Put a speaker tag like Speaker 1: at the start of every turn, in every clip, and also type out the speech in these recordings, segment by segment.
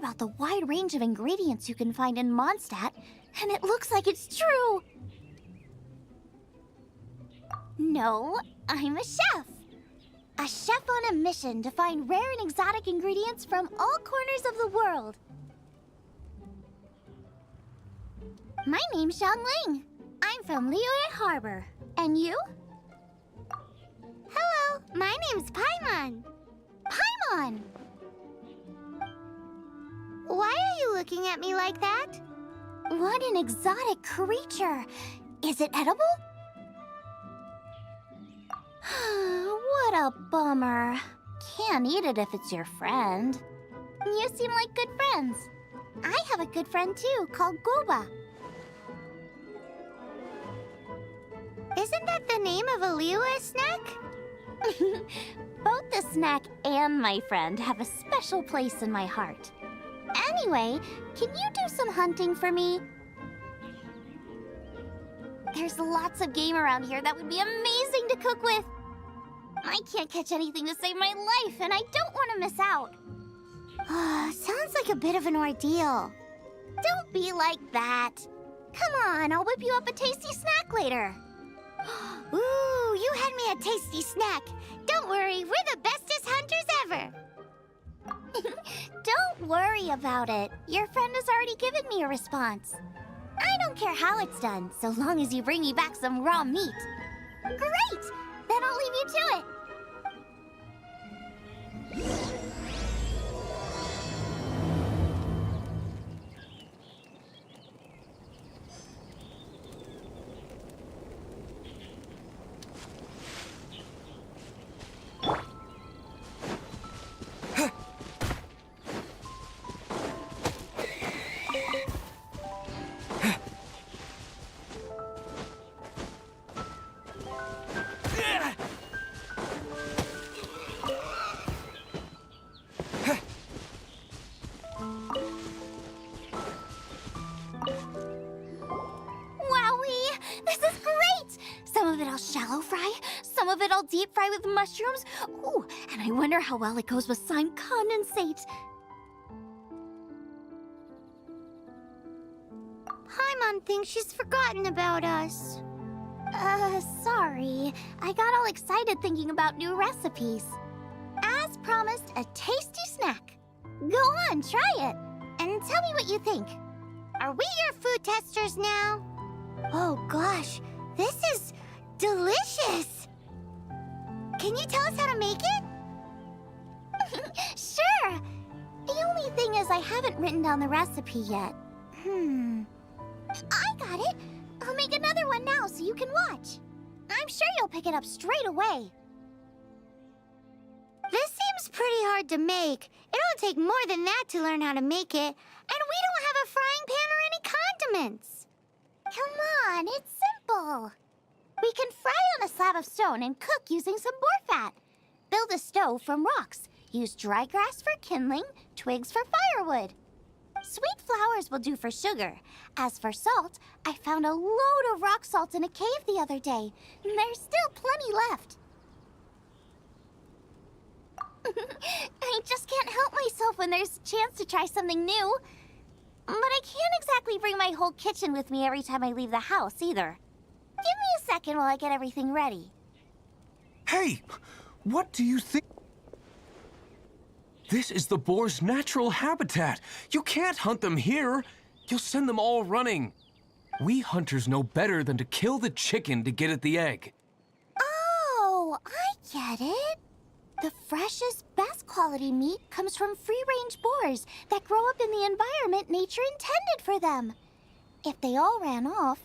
Speaker 1: about the wide range of ingredients you can find in Mondstadt, and it looks like it's true. No, I'm a chef. A chef on a mission to find rare and exotic ingredients from all corners of the world. My name's Xiangling. I'm from Liyue Harbor. And you? Hello, my name's Paimon. Paimon! Why are you looking at me like that? What an exotic creature! Is it edible? What a bummer. Can't eat it if it's your friend. You seem like good friends. I have a good friend too, called Goba. Isn't that the name of a Liyue snack? Both the snack and my friend have a special place in my heart. Anyway, can you do some hunting for me? There's lots of game around here that would be amazing to cook with. I can't catch anything to save my life, and I don't want to miss out. Sounds like a bit of an ordeal. Don't be like that. Come on, I'll whip you up a tasty snack later. Ooh, you had me a tasty snack. Don't worry, we're the bestest hunters ever. Don't worry about it. Your friend has already given me a response. I don't care how it's done, so long as you bring me back some raw meat. Great! Then I'll leave you to it. Shallow fry, some of it I'll deep fry with mushrooms. Ooh, and I wonder how well it goes with slime condensate. Paimon thinks she's forgotten about us. Sorry. I got all excited thinking about new recipes. As promised, a tasty snack. Go on, try it, and tell me what you think. Are we your food testers now? Oh gosh, this is delicious! Can you tell us how to make it? Sure! The only thing is I haven't written down the recipe yet. I got it! I'll make another one now so you can watch. I'm sure you'll pick it up straight away. This seems pretty hard to make. It'll take more than that to learn how to make it. And we don't have a frying pan or any condiments. Come on, it's simple. We can fry on a slab of stone and cook using some boar fat. Build a stove from rocks. Use dry grass for kindling, twigs for firewood. Sweet flowers will do for sugar. As for salt, I found a load of rock salt in a cave the other day. There's still plenty left. I just can't help myself when there's a chance to try something new. But I can't exactly bring my whole kitchen with me every time I leave the house either. Give me a second while I get everything ready.
Speaker 2: Hey! What do you think? This is the boar's natural habitat. You can't hunt them here. You'll send them all running. We hunters know better than to kill the chicken to get at the egg.
Speaker 1: Oh, I get it. The freshest, best quality meat comes from free-range boars that grow up in the environment nature intended for them. If they all ran off,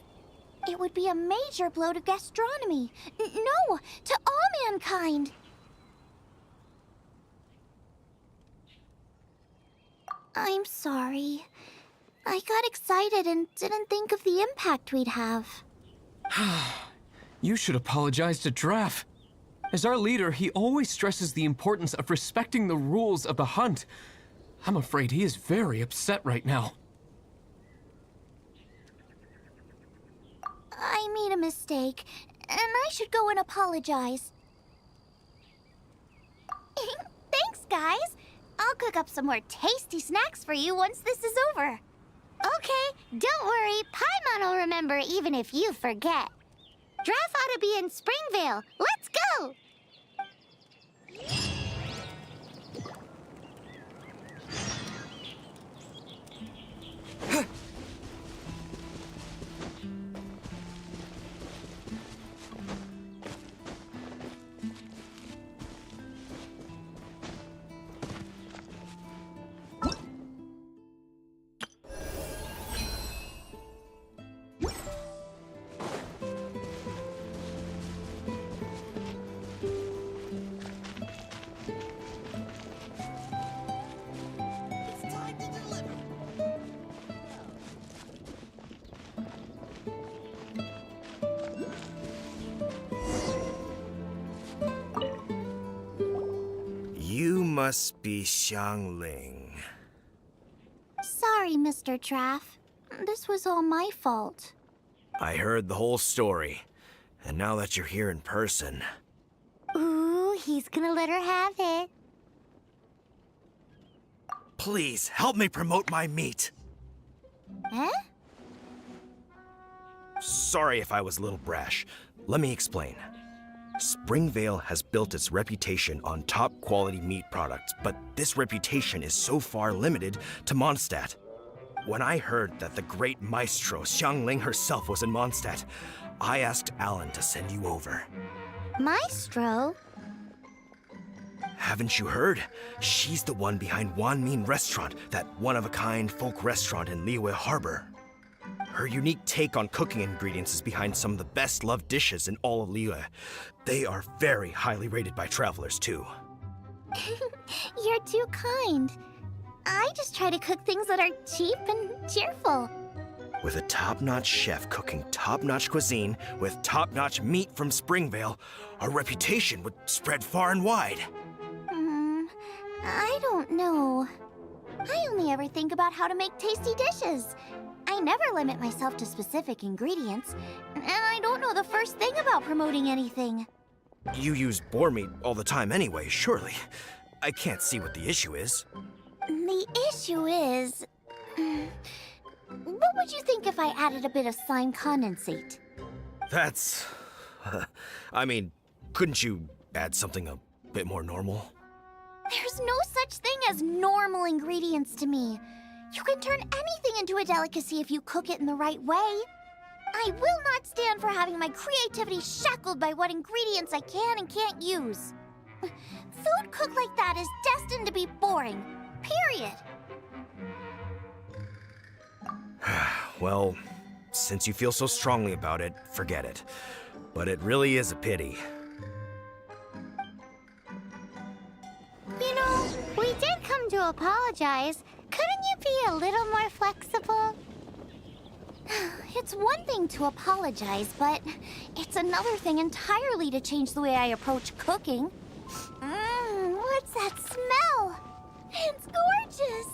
Speaker 1: it would be a major blow to gastronomy. No, to all mankind. I'm sorry. I got excited and didn't think of the impact we'd have.
Speaker 2: You should apologize to Draff. As our leader, he always stresses the importance of respecting the rules of the hunt. I'm afraid he is very upset right now.
Speaker 1: I made a mistake, and I should go and apologize. Thanks, guys. I'll cook up some more tasty snacks for you once this is over. Okay, don't worry. Paimon will remember even if you forget. Draft ought to be in Springvale. Let's go!
Speaker 3: You must be Xiangling.
Speaker 1: Sorry, Mr. Traff. This was all my fault.
Speaker 3: I heard the whole story, and now that you're here in person...
Speaker 1: Ooh, he's gonna let her have it.
Speaker 3: Please, help me promote my meat.
Speaker 1: Eh?
Speaker 3: Sorry if I was a little brash. Let me explain. Springvale has built its reputation on top-quality meat products, but this reputation is so far limited to Mondstadt. When I heard that the great maestro Xiangling herself was in Mondstadt, I asked Alan to send you over.
Speaker 1: Maestro?
Speaker 3: Haven't you heard? She's the one behind Wanmin Restaurant, that one-of-a-kind folk restaurant in Liyue Harbor. Her unique take on cooking ingredients is behind some of the best-loved dishes in all of Liyue. They are very highly rated by travelers, too.
Speaker 1: You're too kind. I just try to cook things that are cheap and cheerful.
Speaker 3: With a top-notch chef cooking top-notch cuisine with top-notch meat from Springvale, our reputation would spread far and wide.
Speaker 1: I don't know. I only ever think about how to make tasty dishes. I never limit myself to specific ingredients, and I don't know the first thing about promoting anything.
Speaker 3: You use boar meat all the time anyway, surely. I can't see what the issue is.
Speaker 1: The issue is... what would you think if I added a bit of slime condensate?
Speaker 3: That's... I mean, couldn't you add something a bit more normal?
Speaker 1: There's no such thing as normal ingredients to me. You can turn anything into a delicacy if you cook it in the right way. I will not stand for having my creativity shackled by what ingredients I can and can't use. Food cooked like that is destined to be boring. Period.
Speaker 3: Well, since you feel so strongly about it, forget it. But it really is a pity.
Speaker 1: You know, we did come to apologize. Couldn't you be a little more flexible? It's one thing to apologize, but it's another thing entirely to change the way I approach cooking. What's that smell? It's gorgeous!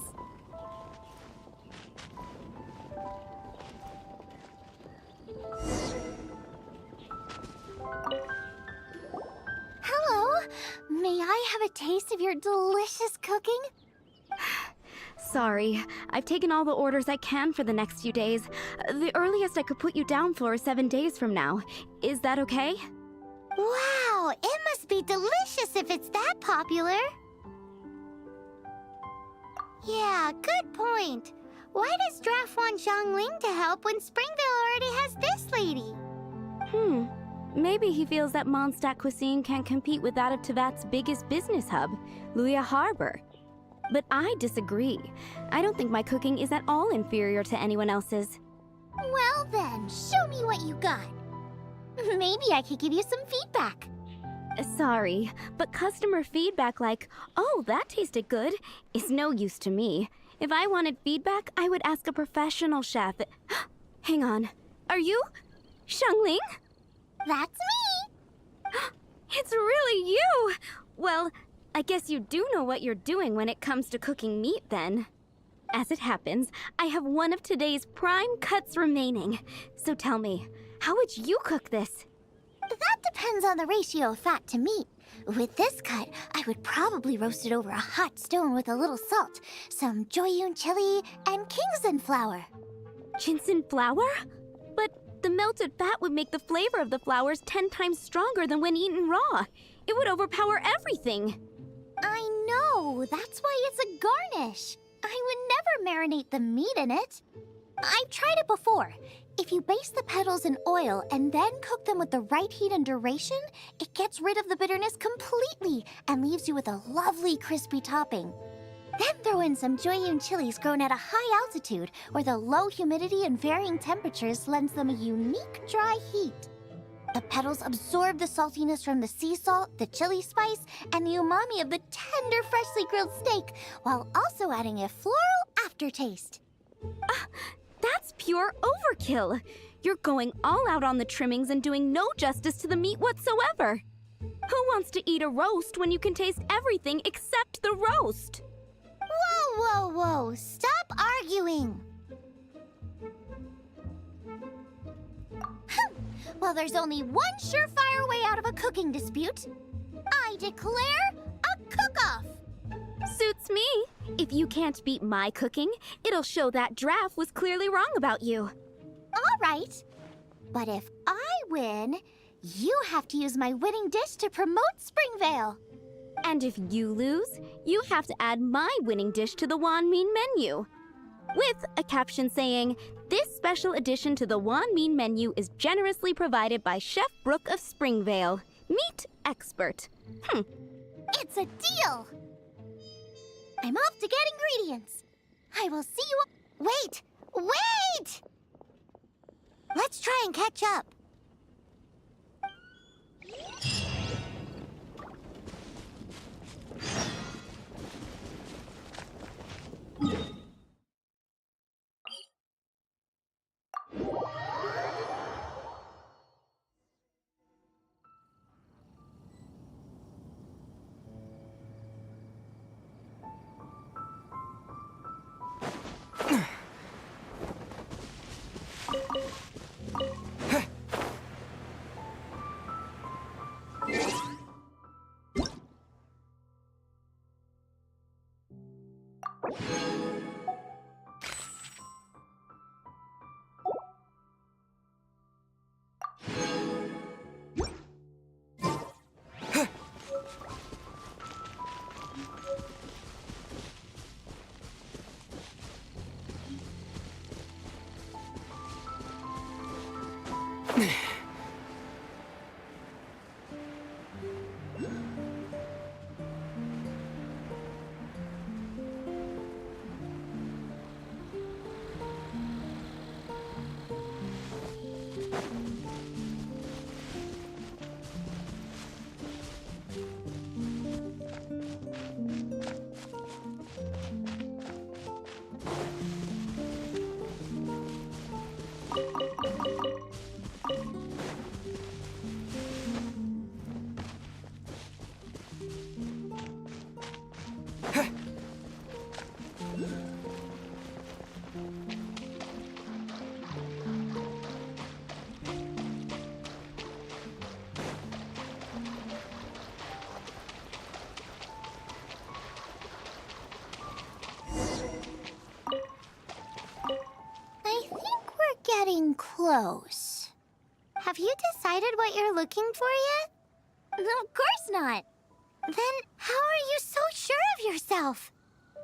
Speaker 1: Hello, may I have a taste of your delicious cooking?
Speaker 4: Sorry, I've taken all the orders I can for the next few days. The earliest I could put you down for is 7 days from now. Is that okay?
Speaker 1: Wow, it must be delicious if it's that popular. Yeah, good point. Why does Draft want Xiangling to help when Springvale already has this lady?
Speaker 4: Maybe he feels that Mondstadt cuisine can't compete with that of Teyvat's biggest business hub, Liyue Harbor. But I disagree. I don't think my cooking is at all inferior to anyone else's.
Speaker 1: Well then, show me what you got. Maybe I could give you some feedback.
Speaker 4: Sorry, but customer feedback like, "Oh, that tasted good," is no use to me. If I wanted feedback, I would ask a professional chef. Hang on. Are you Xiangling?
Speaker 1: That's me!
Speaker 4: It's really you! Well, I guess you do know what you're doing when it comes to cooking meat, then. As it happens, I have one of today's prime cuts remaining. So tell me, how would you cook this?
Speaker 1: That depends on the ratio of fat to meat. With this cut, I would probably roast it over a hot stone with a little salt, some Joyun chili, and Kingston flour.
Speaker 4: Ginseng flour? But the melted fat would make the flavor of the flowers 10 times stronger than when eaten raw. It would overpower everything.
Speaker 1: I know, that's why it's a garnish. I would never marinate the meat in it. I've tried it before. If you baste the petals in oil and then cook them with the right heat and duration, it gets rid of the bitterness completely and leaves you with a lovely crispy topping. Then throw in some Joyun chilies grown at a high altitude where the low humidity and varying temperatures lends them a unique dry heat. The petals absorb the saltiness from the sea salt, the chili spice, and the umami of the tender, freshly grilled steak, while also adding a floral aftertaste.
Speaker 4: That's pure overkill. You're going all out on the trimmings and doing no justice to the meat whatsoever. Who wants to eat a roast when you can taste everything except the roast?
Speaker 1: Whoa, whoa, whoa! Stop arguing! Well, there's only one surefire way out of a cooking dispute. I declare a cook-off!
Speaker 4: Suits me. If you can't beat my cooking, it'll show that Draft was clearly wrong about you.
Speaker 1: All right. But if I win, you have to use my winning dish to promote Springvale.
Speaker 4: And if you lose, you have to add my winning dish to the Wanmin menu. With a caption saying, "This special addition to the Wanmin menu is generously provided by Chef Brooke of Springvale, meat expert."
Speaker 1: It's a deal! I'm off to get ingredients. I will see you... Wait! Wait! Let's try and catch up. Getting close. Have you decided what you're looking for yet? Of course not. Then how are you so sure of yourself?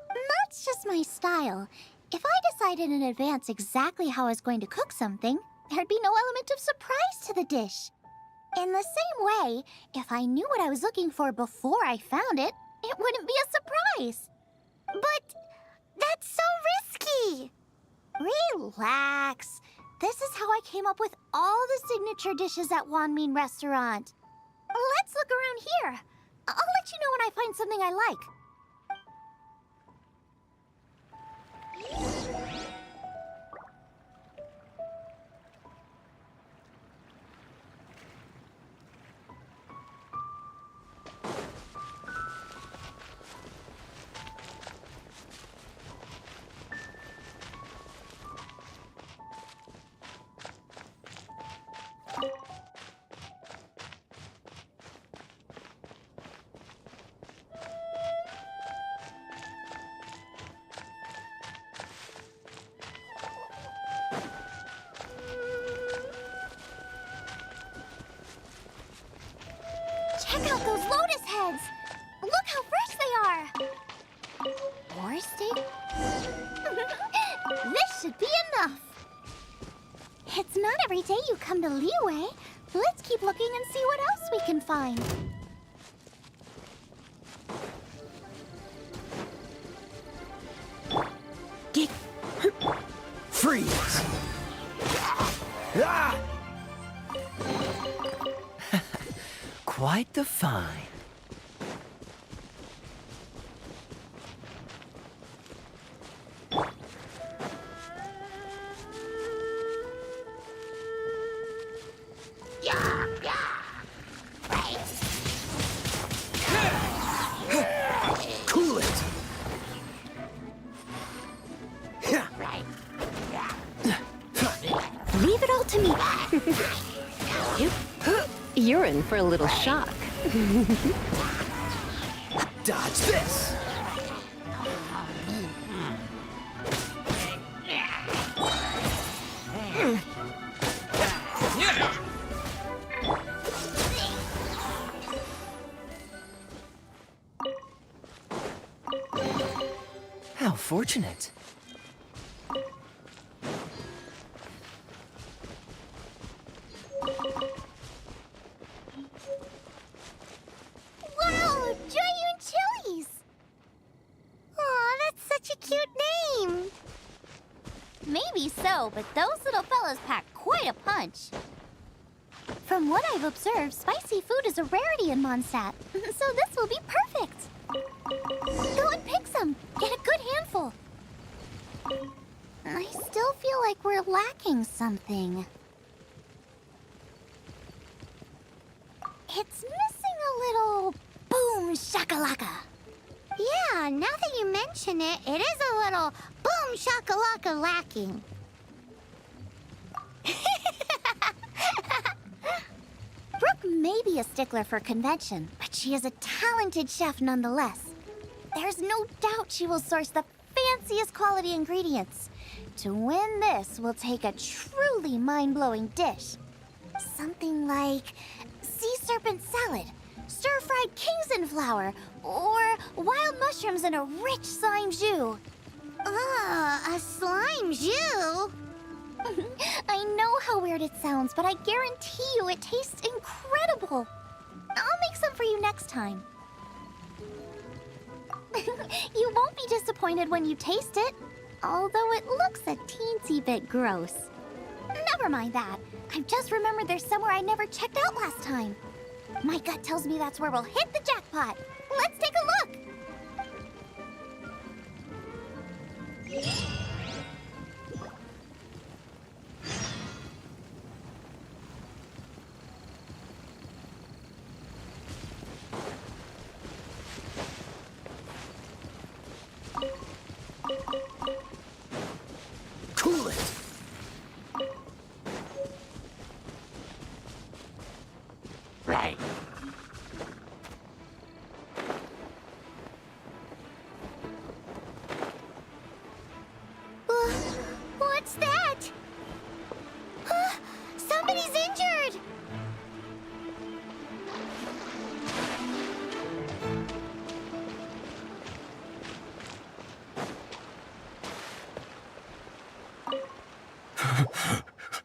Speaker 1: That's just my style. If I decided in advance exactly how I was going to cook something, there'd be no element of surprise to the dish. In the same way, if I knew what I was looking for before I found it, it wouldn't be a surprise. But that's so risky. Relax. This is how I came up with all the signature dishes at Wanmin Restaurant. Let's look around here. I'll let you know when I find something I like. Check out those lotus heads! Look how fresh they are! Or steak? This should be enough! It's not every day you come to Liyue. Let's keep looking and see what else we can find.
Speaker 3: Freeze! Ah!
Speaker 5: Quite the find.
Speaker 3: Cool it!
Speaker 1: Leave it all to me.
Speaker 4: You're in for a little shock.
Speaker 3: Dodge this!
Speaker 5: How fortunate.
Speaker 1: Wow, Giant Chilies! Aw, that's such a cute name. Maybe so, but those little fellas pack quite a punch. From what I've observed, spicy food is a rarity in Mondstadt, so this will be perfect. Go and pick some. Get a good handful. I still feel like we're lacking something. It's missing a little boom shakalaka. Yeah, now that you mention it, it is a little boom shakalaka lacking. Brooke may be a stickler for convention, but she is a talented chef nonetheless. There's no doubt she will source the fanciest quality ingredients. To win this, we'll take a truly mind-blowing dish. Something like sea serpent salad, stir-fried Kingston flour, or wild mushrooms in a rich slime jus. A slime jus? I know how weird it sounds, but I guarantee you it tastes incredible. I'll make some for you next time. You won't be disappointed when you taste it, although it looks a teensy bit gross. Never mind that. I've just remembered there's somewhere I never checked out last time. My gut tells me that's where we'll hit the jackpot. Let's take a look.
Speaker 3: Cool it!
Speaker 5: Right.
Speaker 1: What's that? Somebody's injured!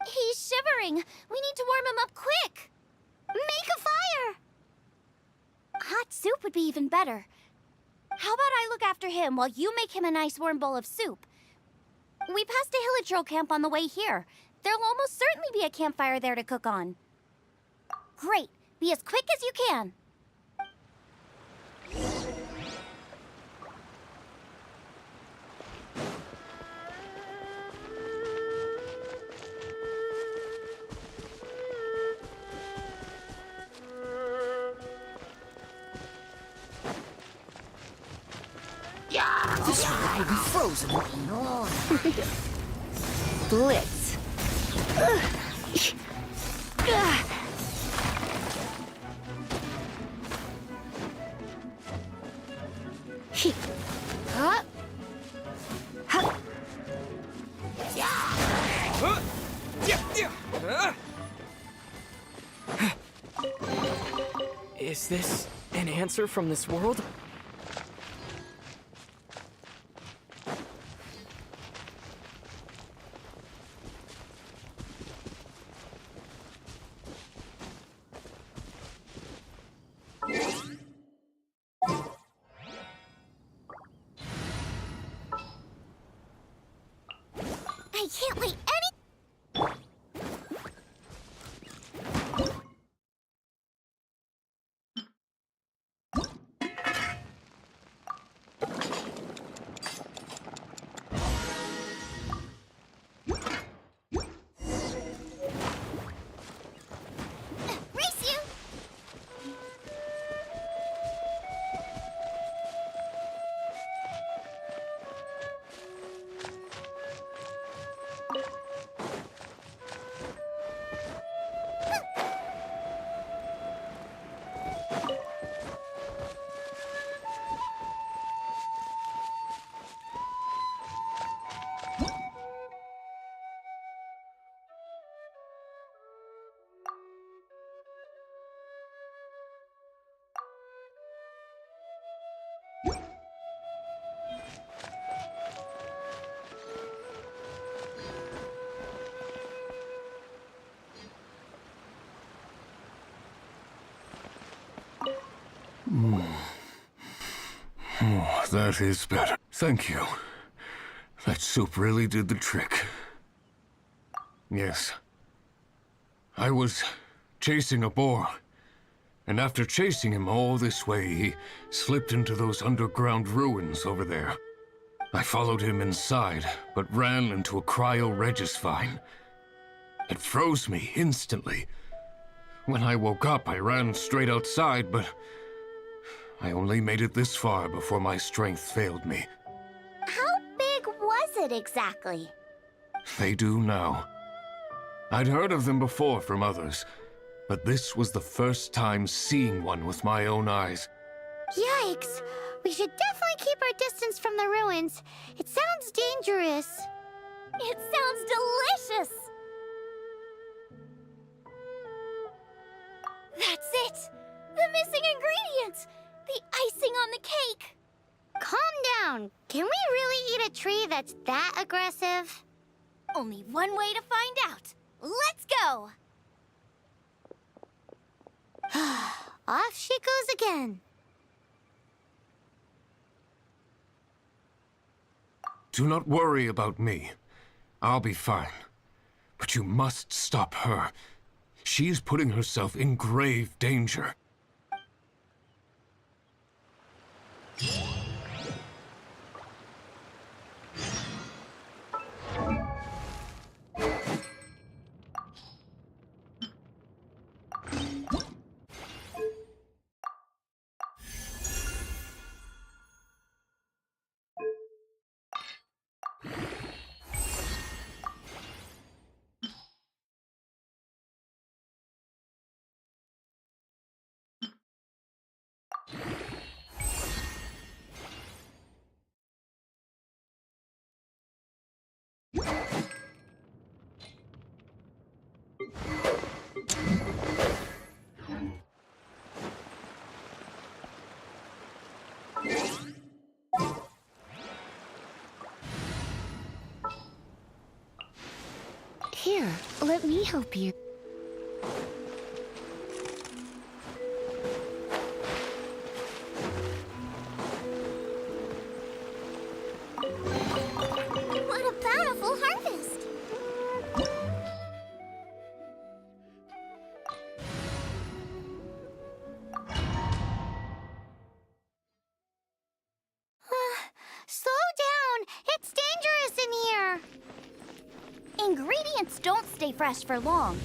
Speaker 1: He's shivering. We need to warm him up quick. Make a fire. Hot soup would be even better. How about I look after him while you make him a nice warm bowl of soup? We passed a Hilichurl camp on the way here. There'll almost certainly be a campfire there to cook on. Great. Be as quick as you can.
Speaker 5: This one will be frozen.
Speaker 4: Blitz.
Speaker 1: Huh?
Speaker 6: Is this an answer from this world?
Speaker 1: I can't wait race you!
Speaker 2: Oh, that is better. Thank you. That soup really did the trick. Yes. I was chasing a boar. And after chasing him all this way, he slipped into those underground ruins over there. I followed him inside, but ran into a cryo-regis vine. It froze me instantly. When I woke up, I ran straight outside, but I only made it this far before my strength failed me.
Speaker 1: How big was it exactly?
Speaker 2: They do now. I'd heard of them before from others, but this was the first time seeing one with my own eyes.
Speaker 1: Yikes! We should definitely keep our distance from the ruins. It sounds dangerous. It sounds delicious! That's it! The missing ingredient! The icing on the cake! Calm down. Can we really eat a tree that's that aggressive? Only one way to find out. Let's go! Off she goes again.
Speaker 2: Do not worry about me. I'll be fine. But you must stop her. She is putting herself in grave danger.
Speaker 1: Here, let me help you. What a bountiful harvest! Slow down! It's dangerous in here! Ingredients don't stay fresh for long.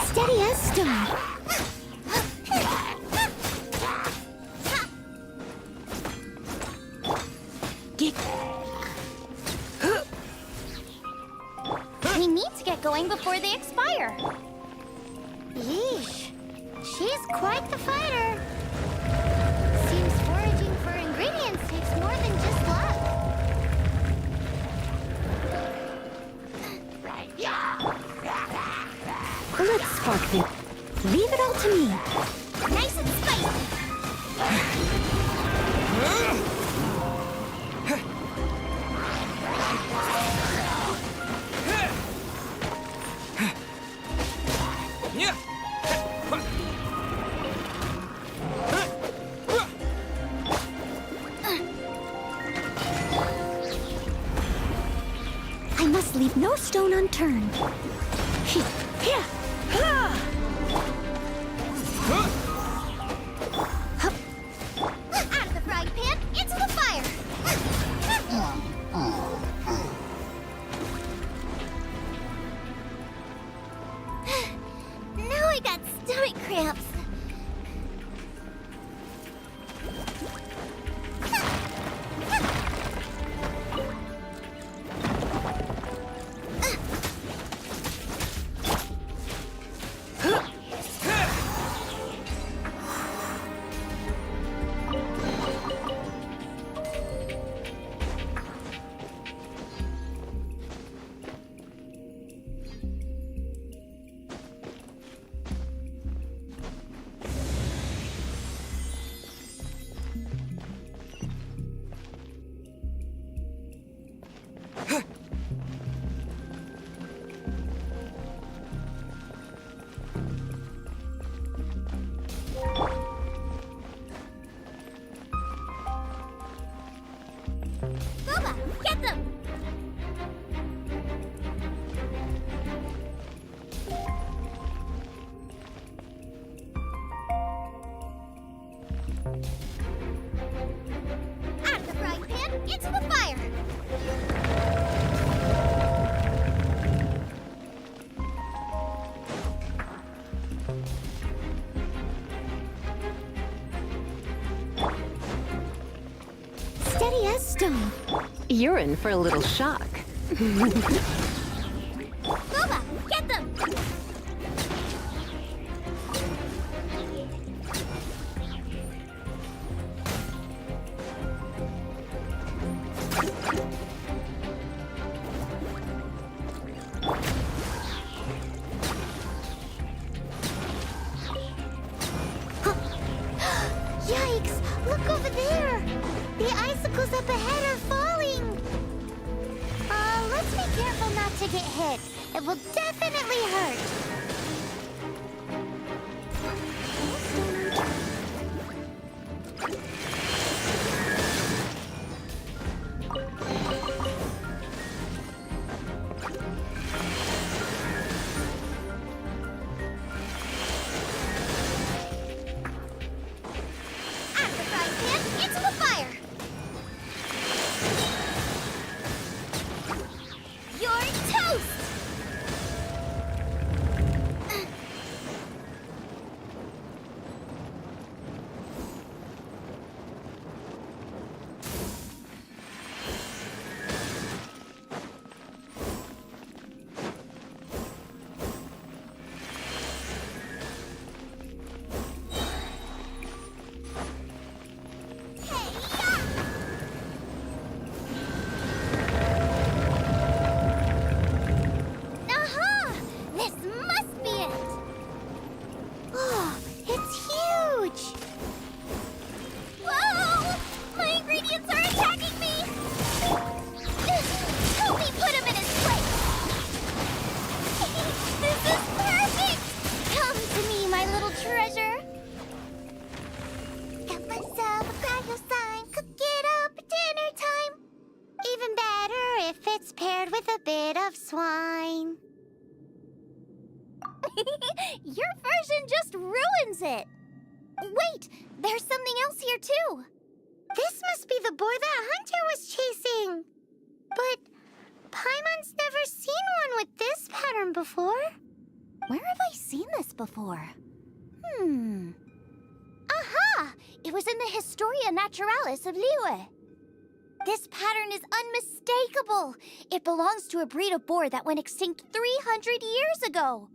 Speaker 1: Steady as stone. We need to get going before they expire. Yeesh. She's quite the fighter. Seems foraging for ingredients takes more than just luck.
Speaker 4: spark this. Leave it all to me.
Speaker 1: Nice and spicy.
Speaker 4: I must leave no stone unturned.
Speaker 1: Out of the frying pan, into the fire. Now I got stomach cramps. Boba, get them! Out of the frying pan, into the fire!
Speaker 4: Steady as stone. You're in for a little shock.
Speaker 1: Boba, get them! Yikes! Look over there! The icicles up ahead are falling! Let's be careful not to get hit. It will definitely hurt. Out of the frying pan, into the fire! You're toast! Aha! This must be it! Oh, it's huge! Whoa! My ingredients are attacking me! Help me put him in his place! This is perfect! Come to me, my little treasure! Got myself a cryo sign, cook it up at dinner time! Even better if it's paired with a bit of swine. Your version just ruins it. Wait, there's something else here too. This must be the boar that Hunter was chasing. But Paimon's never seen one with this pattern before. Where have I seen this before? Aha! It was in the Historia Naturalis of Liyue. This pattern is unmistakable. It belongs to a breed of boar that went extinct 300 years ago.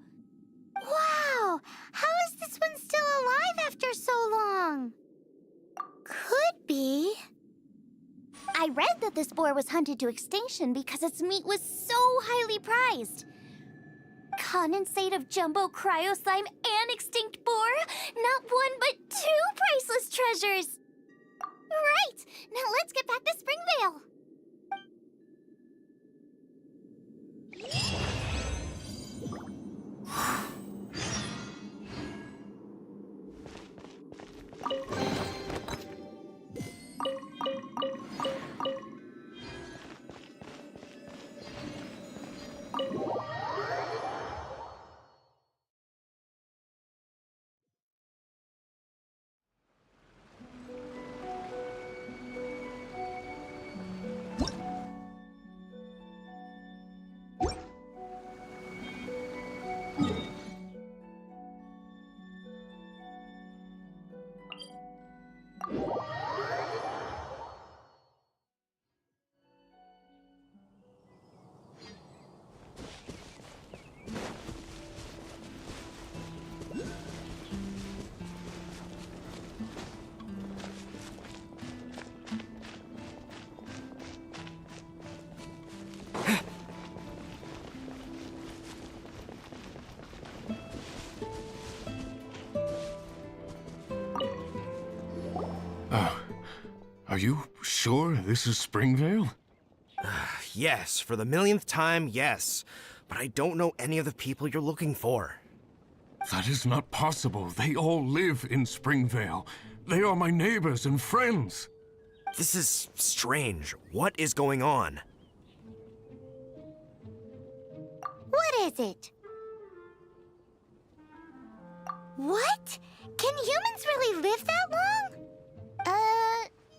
Speaker 1: Wow! How is this one still alive after so long? Could be. I read that this boar was hunted to extinction because its meat was so highly prized. Condensate of jumbo cryo slime and extinct boar? Not one, but two priceless treasures! Right! Now let's get back to Springvale!
Speaker 2: Are you sure this is Springvale?
Speaker 3: Yes, for the millionth time, yes. But I don't know any of the people you're looking for.
Speaker 2: That is not possible. They all live in Springvale. They are my neighbors and friends.
Speaker 3: This is strange. What is going on?
Speaker 1: What is it? What? Can humans really live that long?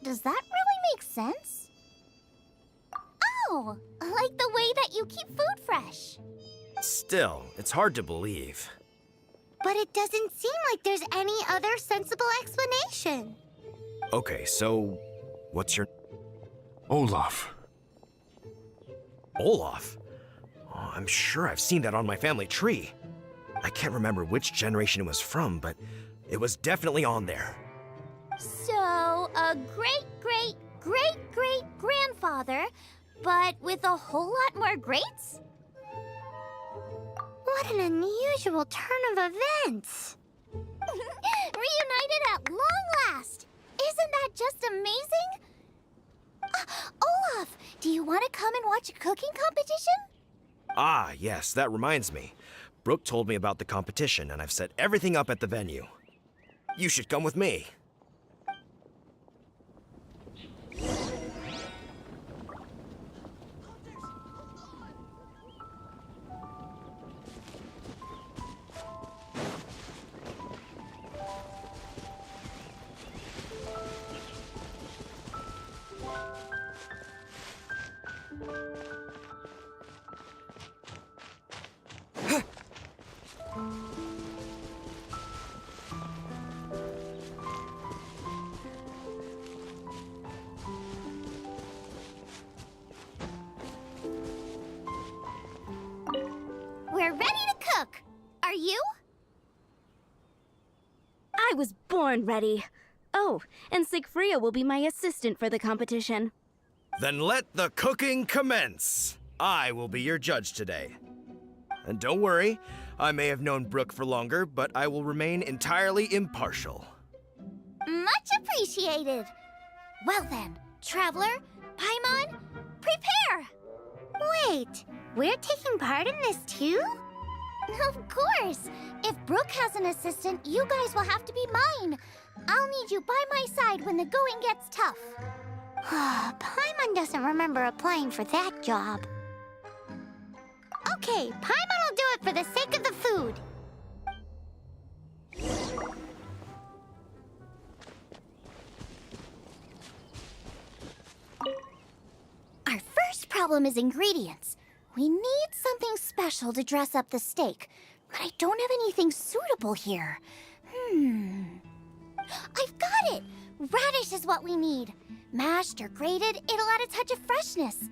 Speaker 1: Does that really make sense? Oh, like the way that you keep food fresh.
Speaker 3: Still, it's hard to believe.
Speaker 1: But it doesn't seem like there's any other sensible explanation.
Speaker 3: Okay, so what's your...
Speaker 2: Olaf.
Speaker 3: Olaf? Oh, I'm sure I've seen that on my family tree. I can't remember which generation it was from, but it was definitely on there.
Speaker 1: So, a great-great-great-great-grandfather, but with a whole lot more greats? What an unusual turn of events! Reunited at long last! Isn't that just amazing? Olaf, do you want to come and watch a cooking competition?
Speaker 3: Ah, yes, that reminds me. Brooke told me about the competition, and I've set everything up at the venue. You should come with me.
Speaker 1: We're ready to cook! Are you?
Speaker 4: I was born ready. Oh, and Sigfria will be my assistant for the competition.
Speaker 3: Then let the cooking commence. I will be your judge today. And don't worry, I may have known Brooke for longer, but I will remain entirely impartial.
Speaker 1: Much appreciated! Well then, Traveler, Paimon, prepare! Wait, we're taking part in this too? Of course! If Brooke has an assistant, you guys will have to be mine. I'll need you by my side when the going gets tough. Paimon doesn't remember applying for that job. Okay, Paimon will do it for the sake of the food. Our first problem is ingredients. We need something special to dress up the steak, but I don't have anything suitable here. I've got it! Radish is what we need. Mashed or grated, it'll add a touch of freshness.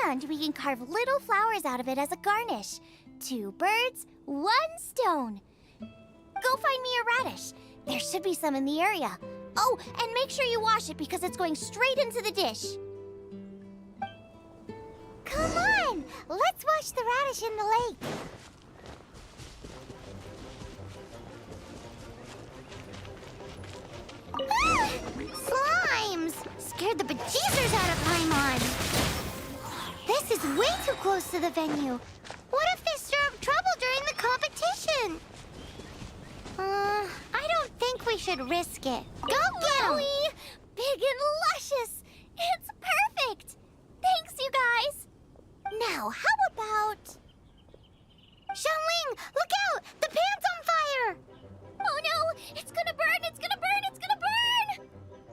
Speaker 1: And we can carve little flowers out of it as a garnish. 2 birds, 1 stone. Go find me a radish. There should be some in the area. Oh, and make sure you wash it because it's going straight into the dish. Come on, let's wash the radish in the lake. Ah! Slimes! Scared the bejesus out of Paimon. This is way too close to the venue. What if they stir up trouble during the competition? I don't think we should risk it. Go get 'em! Big and luscious! It's perfect! Thanks, you guys! Now, how about... Xiangling, look out! The pan's on fire! Oh no! It's gonna burn! It's gonna burn! It's gonna burn!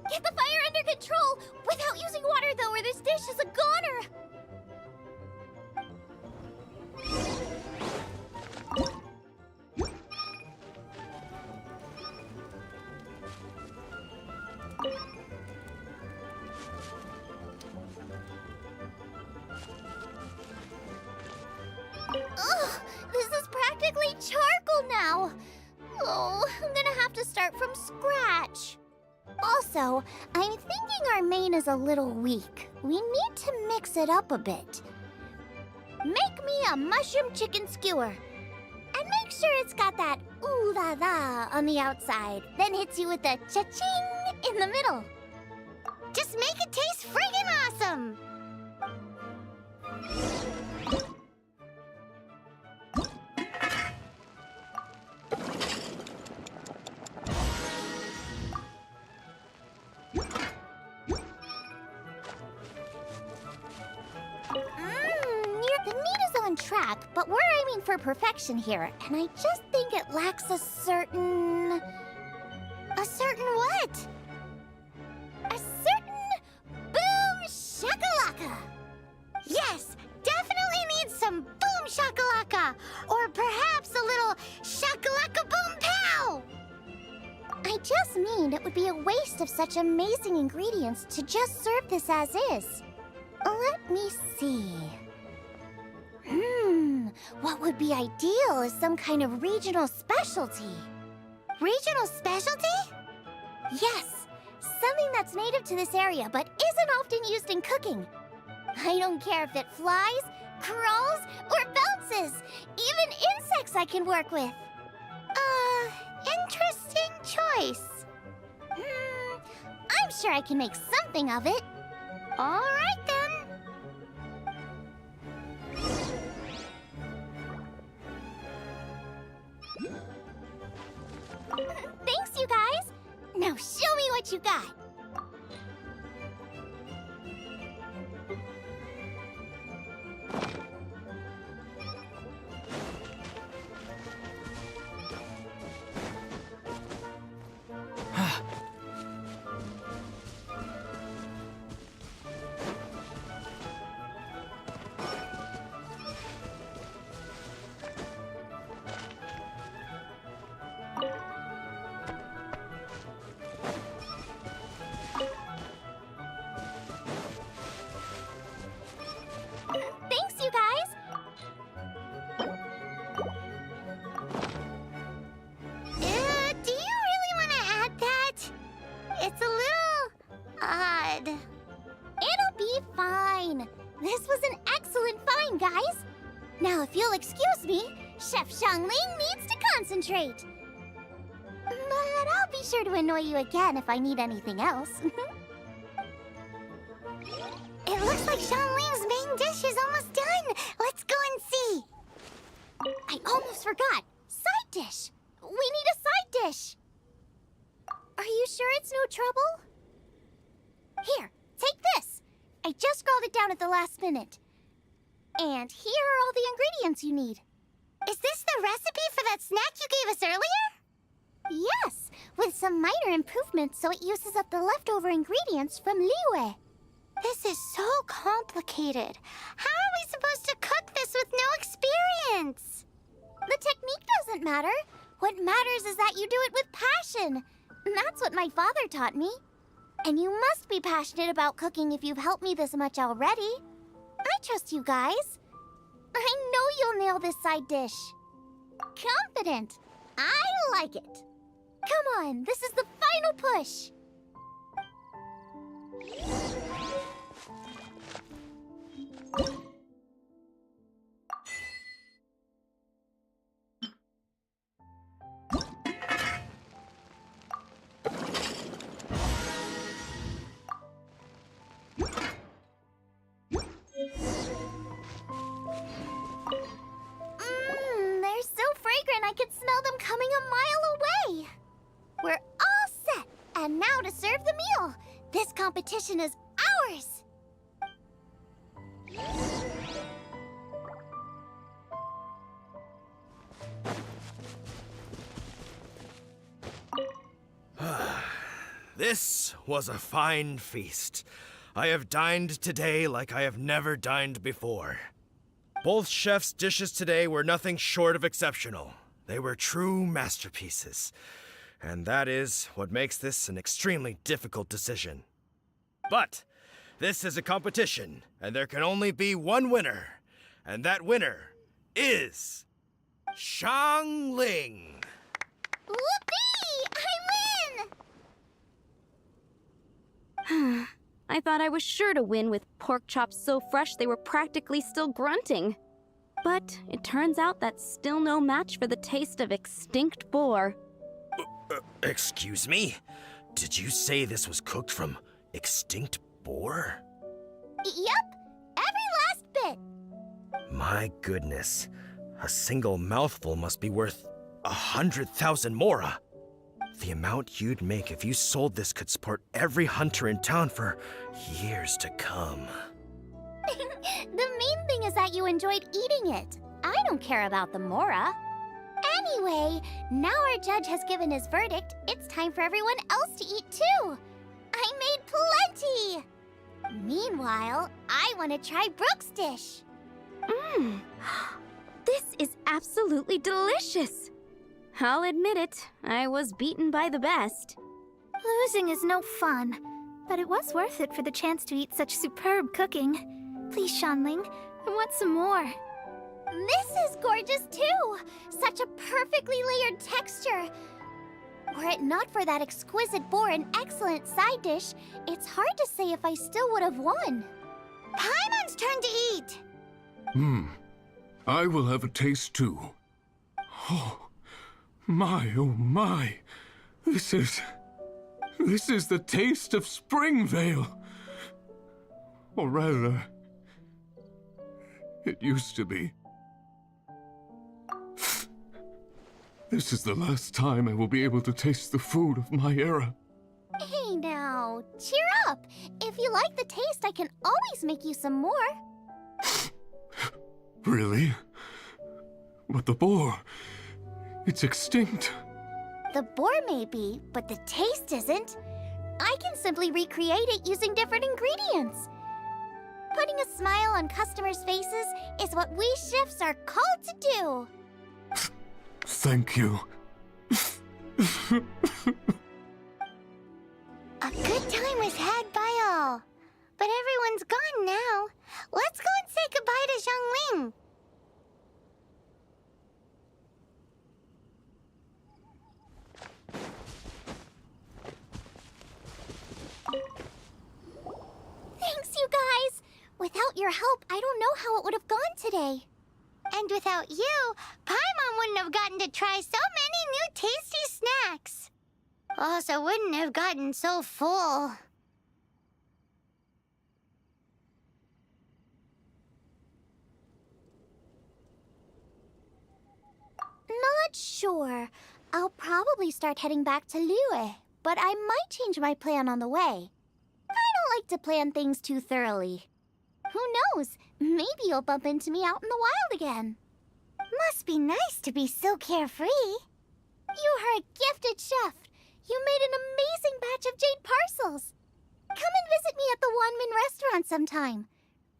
Speaker 1: Get the fire under control! Without using water, though, or this dish is a goner! Ugh, this is practically charcoal now. Oh, I'm gonna have to start from scratch. Also, I'm thinking our main is a little weak. We need to mix it up a bit. Make me a mushroom chicken skewer. And make sure it's got that ooh la la on the outside. Then hits you with a cha-ching in the middle. Just make it taste friggin' awesome! The meat is on track, but we're aiming for perfection here, and I just think it lacks a certain... A certain what? A certain boom shakalaka! Yes, definitely needs some boom shakalaka, or perhaps a little shakalaka boom pow! I just mean it would be a waste of such amazing ingredients to just serve this as is. Let me see... what would be ideal is some kind of regional specialty. Regional specialty? Yes, something that's native to this area but isn't often used in cooking. I don't care if it flies, crawls, or bounces. Even insects I can work with. Interesting choice. I'm sure I can make something of it. All right then. Thanks, you guys! Now show me what you got! Thanks, you guys! Do you really want to add that? It's a little... odd. It'll be fine. This was an excellent find, guys. Now, if you'll excuse me, Chef Xiangling needs to concentrate. But I'll be sure to annoy you again if I need anything else. It looks like Xiangling's main dish is almost done. Let's go and see. I almost forgot. Side dish. We need a side dish. Are you sure it's no trouble? Here, take this. I just scrawled it down at the last minute. And here are all the ingredients you need. Is this the recipe for that snack you gave us earlier? Yes, with some minor improvements so it uses up the leftover ingredients from Liyue. This is so complicated. How are we supposed to cook this with no experience? The technique doesn't matter. What matters is that you do it with passion. That's what my father taught me. And you must be passionate about cooking if you've helped me this much already. I trust you guys. I know you'll nail this side dish. Confident. I like it. Come on, this is the final push. smell them coming a mile away. We're all set, and now to serve the meal. This competition is ours.
Speaker 3: This was a fine feast. I have dined today like I have never dined before. Both chefs' dishes today were nothing short of exceptional. They were true masterpieces. And that is what makes this an extremely difficult decision. But this is a competition, and there can only be one winner. And that winner is Xiangling.
Speaker 1: Whoopee! I win!
Speaker 4: I thought I was sure to win with pork chops so fresh they were practically still grunting. But it turns out that's still no match for the taste of extinct boar.
Speaker 3: Excuse me? Did you say this was cooked from extinct boar?
Speaker 1: Yep, every last bit.
Speaker 3: My goodness. A single mouthful must be worth 100,000 mora. The amount you'd make if you sold this could support every hunter in town for years to come.
Speaker 1: The main thing is that you enjoyed eating it. I don't care about the mora. Anyway, now our judge has given his verdict. It's time for everyone else to eat too. I made plenty. Meanwhile, I want to try Brooke's dish.
Speaker 4: This is absolutely delicious. I'll admit it, I was beaten by the best.
Speaker 1: Losing is no fun, but it was worth it for the chance to eat such superb cooking. Please, Xiangling, I want some more. This is gorgeous too! Such a perfectly layered texture. Were it not for that exquisite boar and excellent side dish, it's hard to say if I still would have won. Paimon's turn to eat!
Speaker 2: I will have a taste too. Oh my. This is the taste of Springvale. Or rather, it used to be. This is the last time I will be able to taste the food of my era.
Speaker 1: Hey now, cheer up. If you like the taste, I can always make you some more.
Speaker 2: Really? But the boar, it's extinct.
Speaker 1: The boar may be, but the taste isn't. I can simply recreate it using different ingredients. Putting a smile on customers' faces is what we chefs are called to do.
Speaker 2: Thank you.
Speaker 1: A good time was had by all. But everyone's gone now. Let's go and say goodbye to Xiangling. Thanks, you guys. Without your help, I don't know how it would have gone today. And without you, Paimon wouldn't have gotten to try so many new tasty snacks. Also wouldn't have gotten so full. Not sure. I'll probably start heading back to Liyue, but I might change my plan on the way. I don't like to plan things too thoroughly. Who knows? Maybe you'll bump into me out in the wild again. Must be nice to be so carefree. You are a gifted chef. You made an amazing batch of jade parcels. Come and visit me at the Wanmin restaurant sometime.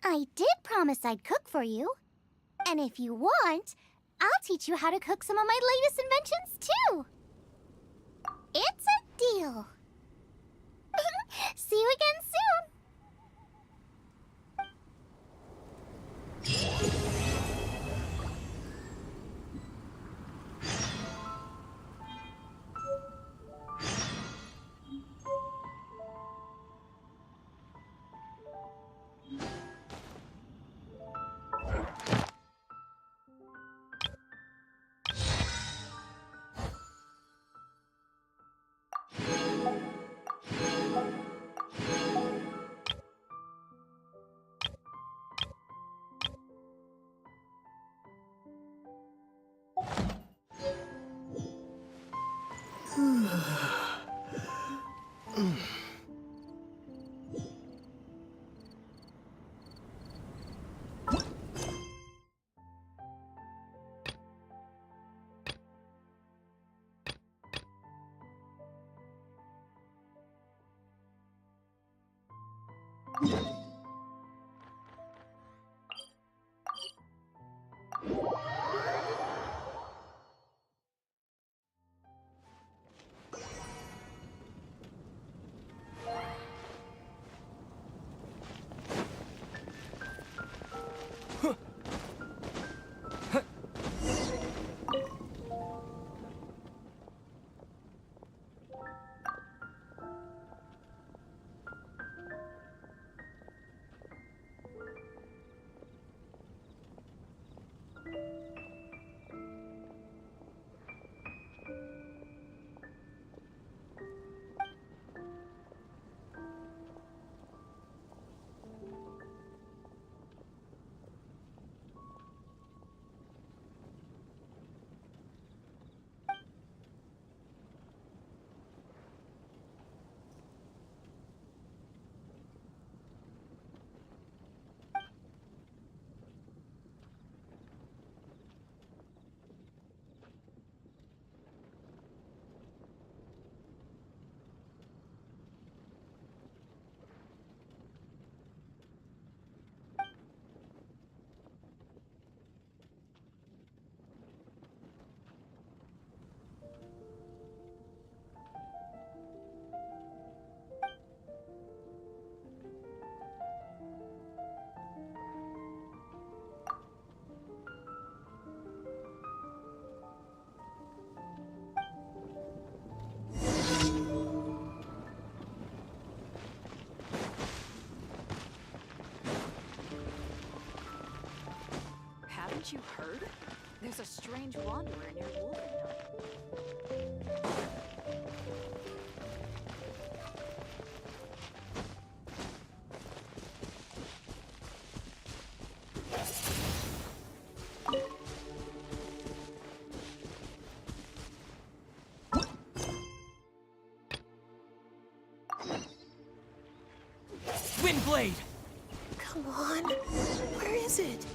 Speaker 1: I did promise I'd cook for you. And if you want, I'll teach you how to cook some of my latest inventions too. It's a deal. See you again soon.
Speaker 7: Haven't you heard? There's a strange wanderer near Wolverine.
Speaker 6: Windblade!
Speaker 5: Come on. Where is it?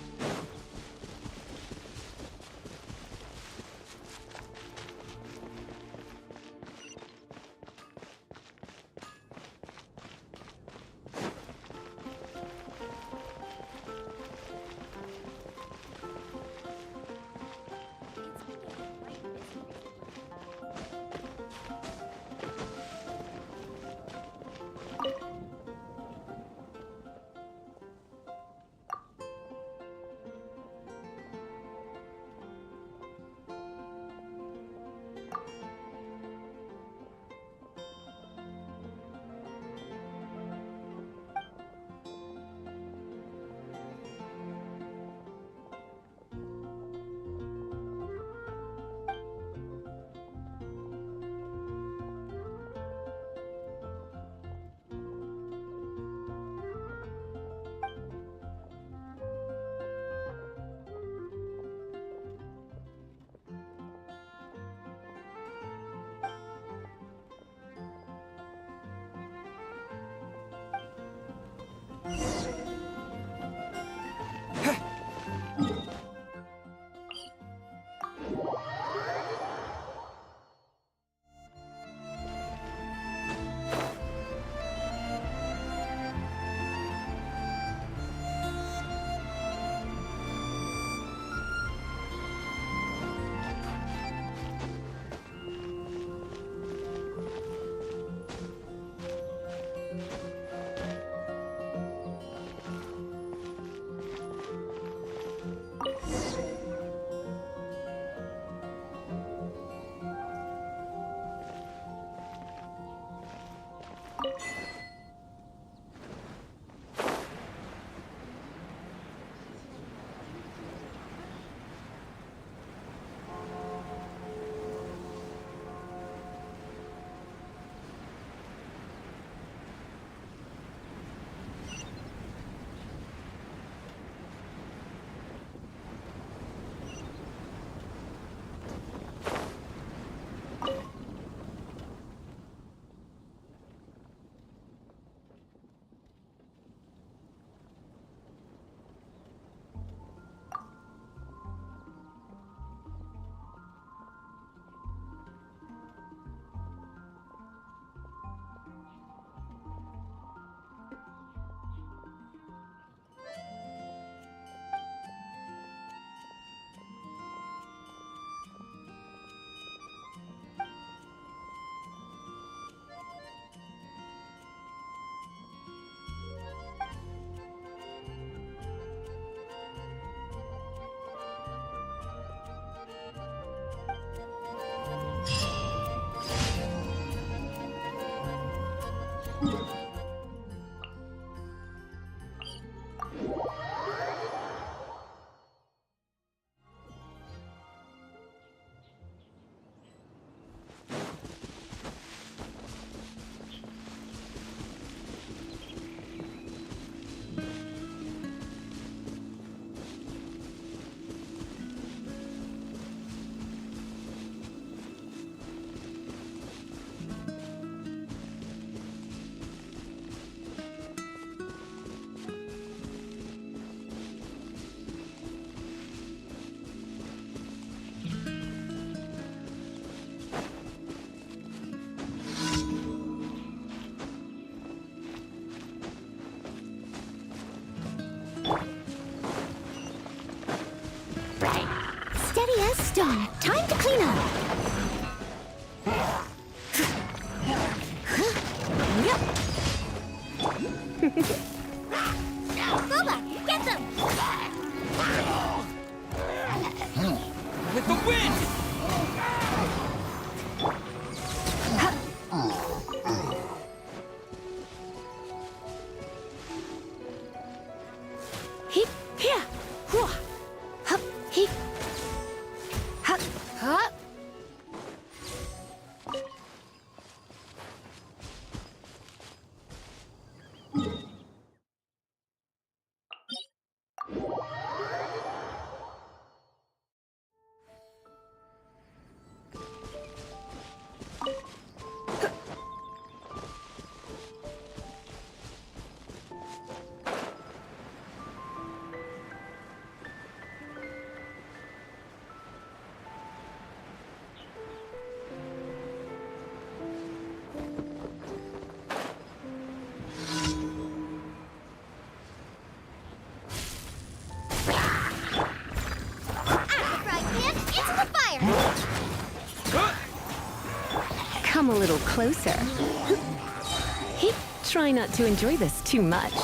Speaker 1: Steady as stone. Time to clean up. Boba, get them!
Speaker 6: With the wind!
Speaker 5: Hip, here, hua, hup.
Speaker 8: Come a little closer. Hey, try not to enjoy this too much.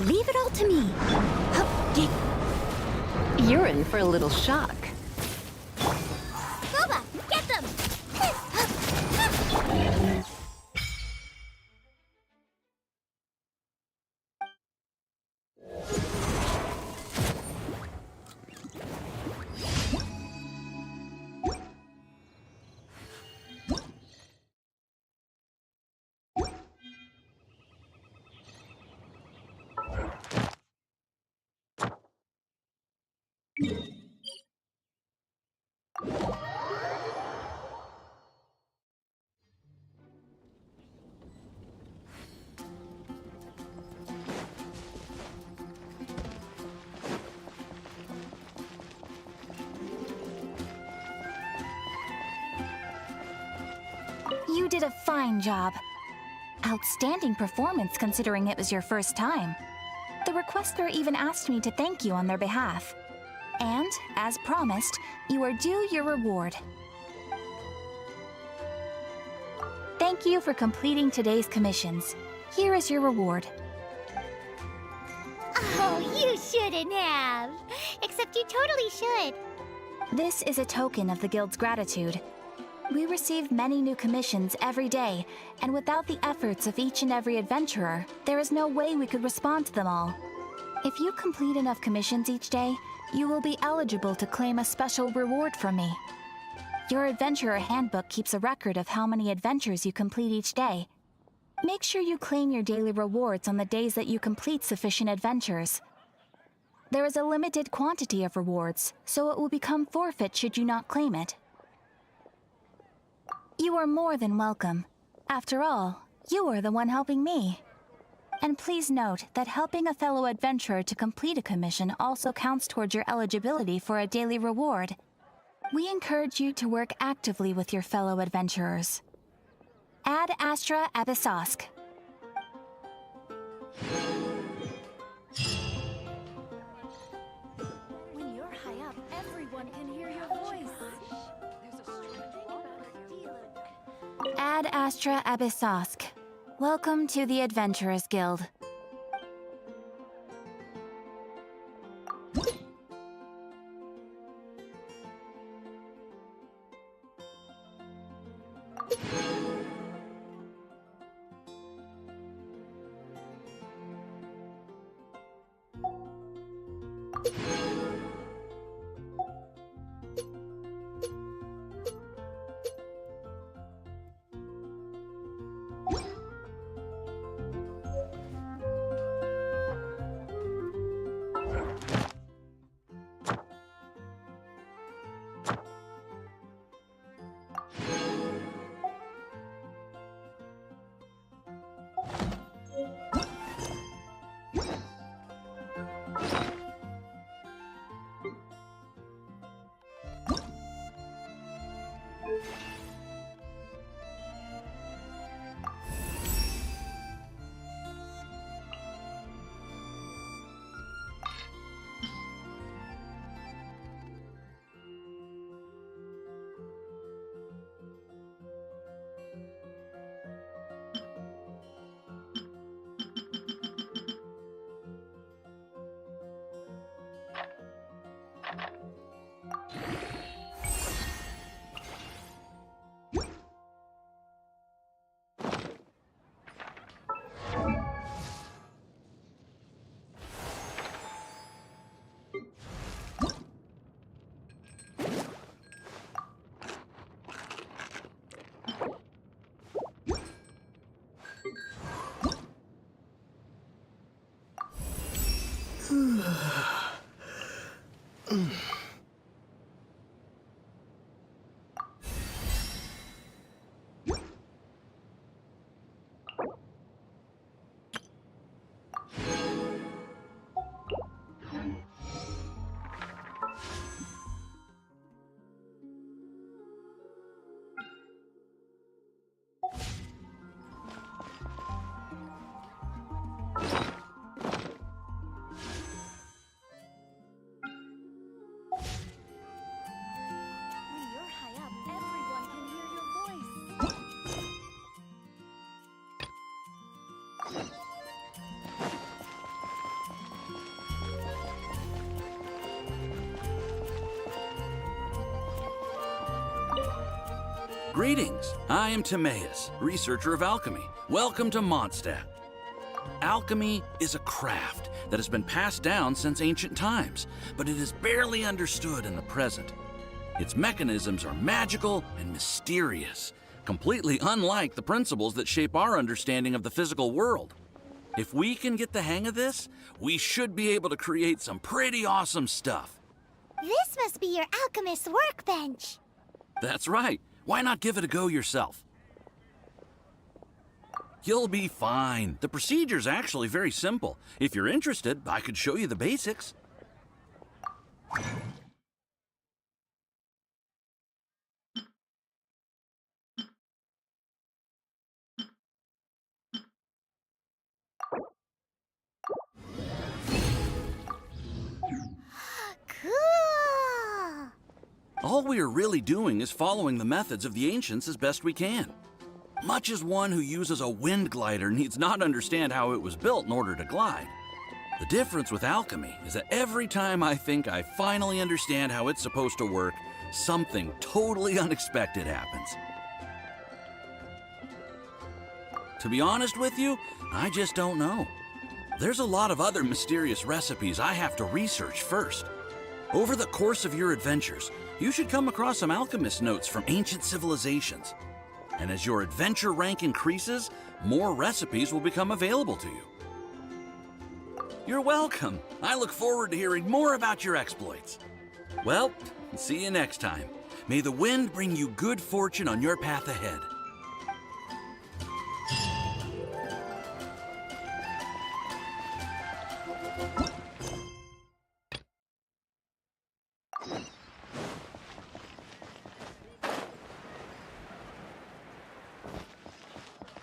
Speaker 4: Leave it all to me.
Speaker 8: You're in for a little shock.
Speaker 1: Boba, get them!
Speaker 9: You did a fine job. Outstanding performance considering it was your first time. The requester even asked me to thank you on their behalf. And, as promised, you are due your reward. Thank you for completing today's commissions. Here is your reward.
Speaker 1: Oh, you shouldn't have. Except you totally should.
Speaker 9: This is a token of the Guild's gratitude. We receive many new commissions every day, and without the efforts of each and every adventurer, there is no way we could respond to them all. If you complete enough commissions each day, you will be eligible to claim a special reward from me. Your Adventurer Handbook keeps a record of how many adventures you complete each day. Make sure you claim your daily rewards on the days that you complete sufficient adventures. There is a limited quantity of rewards, so it will become forfeit should you not claim it. You are more than welcome. After all, you are the one helping me. And please note that helping a fellow adventurer to complete a commission also counts towards your eligibility for a daily reward. We encourage you to work actively with your fellow adventurers. Ad Astra Abyssosk.
Speaker 7: When you're high up, everyone can hear your voice. There's a strange thing about it.
Speaker 9: Ad Astra Abyssosk. Welcome to the Adventurers Guild.
Speaker 7: When you're high up, everyone can hear your voice.
Speaker 10: Greetings, I am Timaeus, researcher of alchemy. Welcome to Mondstadt. Alchemy is a craft that has been passed down since ancient times, but it is barely understood in the present. Its mechanisms are magical and mysterious, completely unlike the principles that shape our understanding of the physical world. If we can get the hang of this, we should be able to create some pretty awesome stuff.
Speaker 1: This must be your alchemist's workbench.
Speaker 10: That's right. Why not give it a go yourself? You'll be fine. The procedure's actually very simple. If you're interested, I could show you the basics.
Speaker 1: Cool!
Speaker 10: All we are really doing is following the methods of the ancients as best we can. Much as one who uses a wind glider needs not understand how it was built in order to glide. The difference with alchemy is that every time I think I finally understand how it's supposed to work, something totally unexpected happens. To be honest with you, I just don't know. There's a lot of other mysterious recipes I have to research first. Over the course of your adventures, you should come across some alchemist notes from ancient civilizations. And as your adventure rank increases, more recipes will become available to you. You're welcome. I look forward to hearing more about your exploits. Well, see you next time. May the wind bring you good fortune on your path ahead.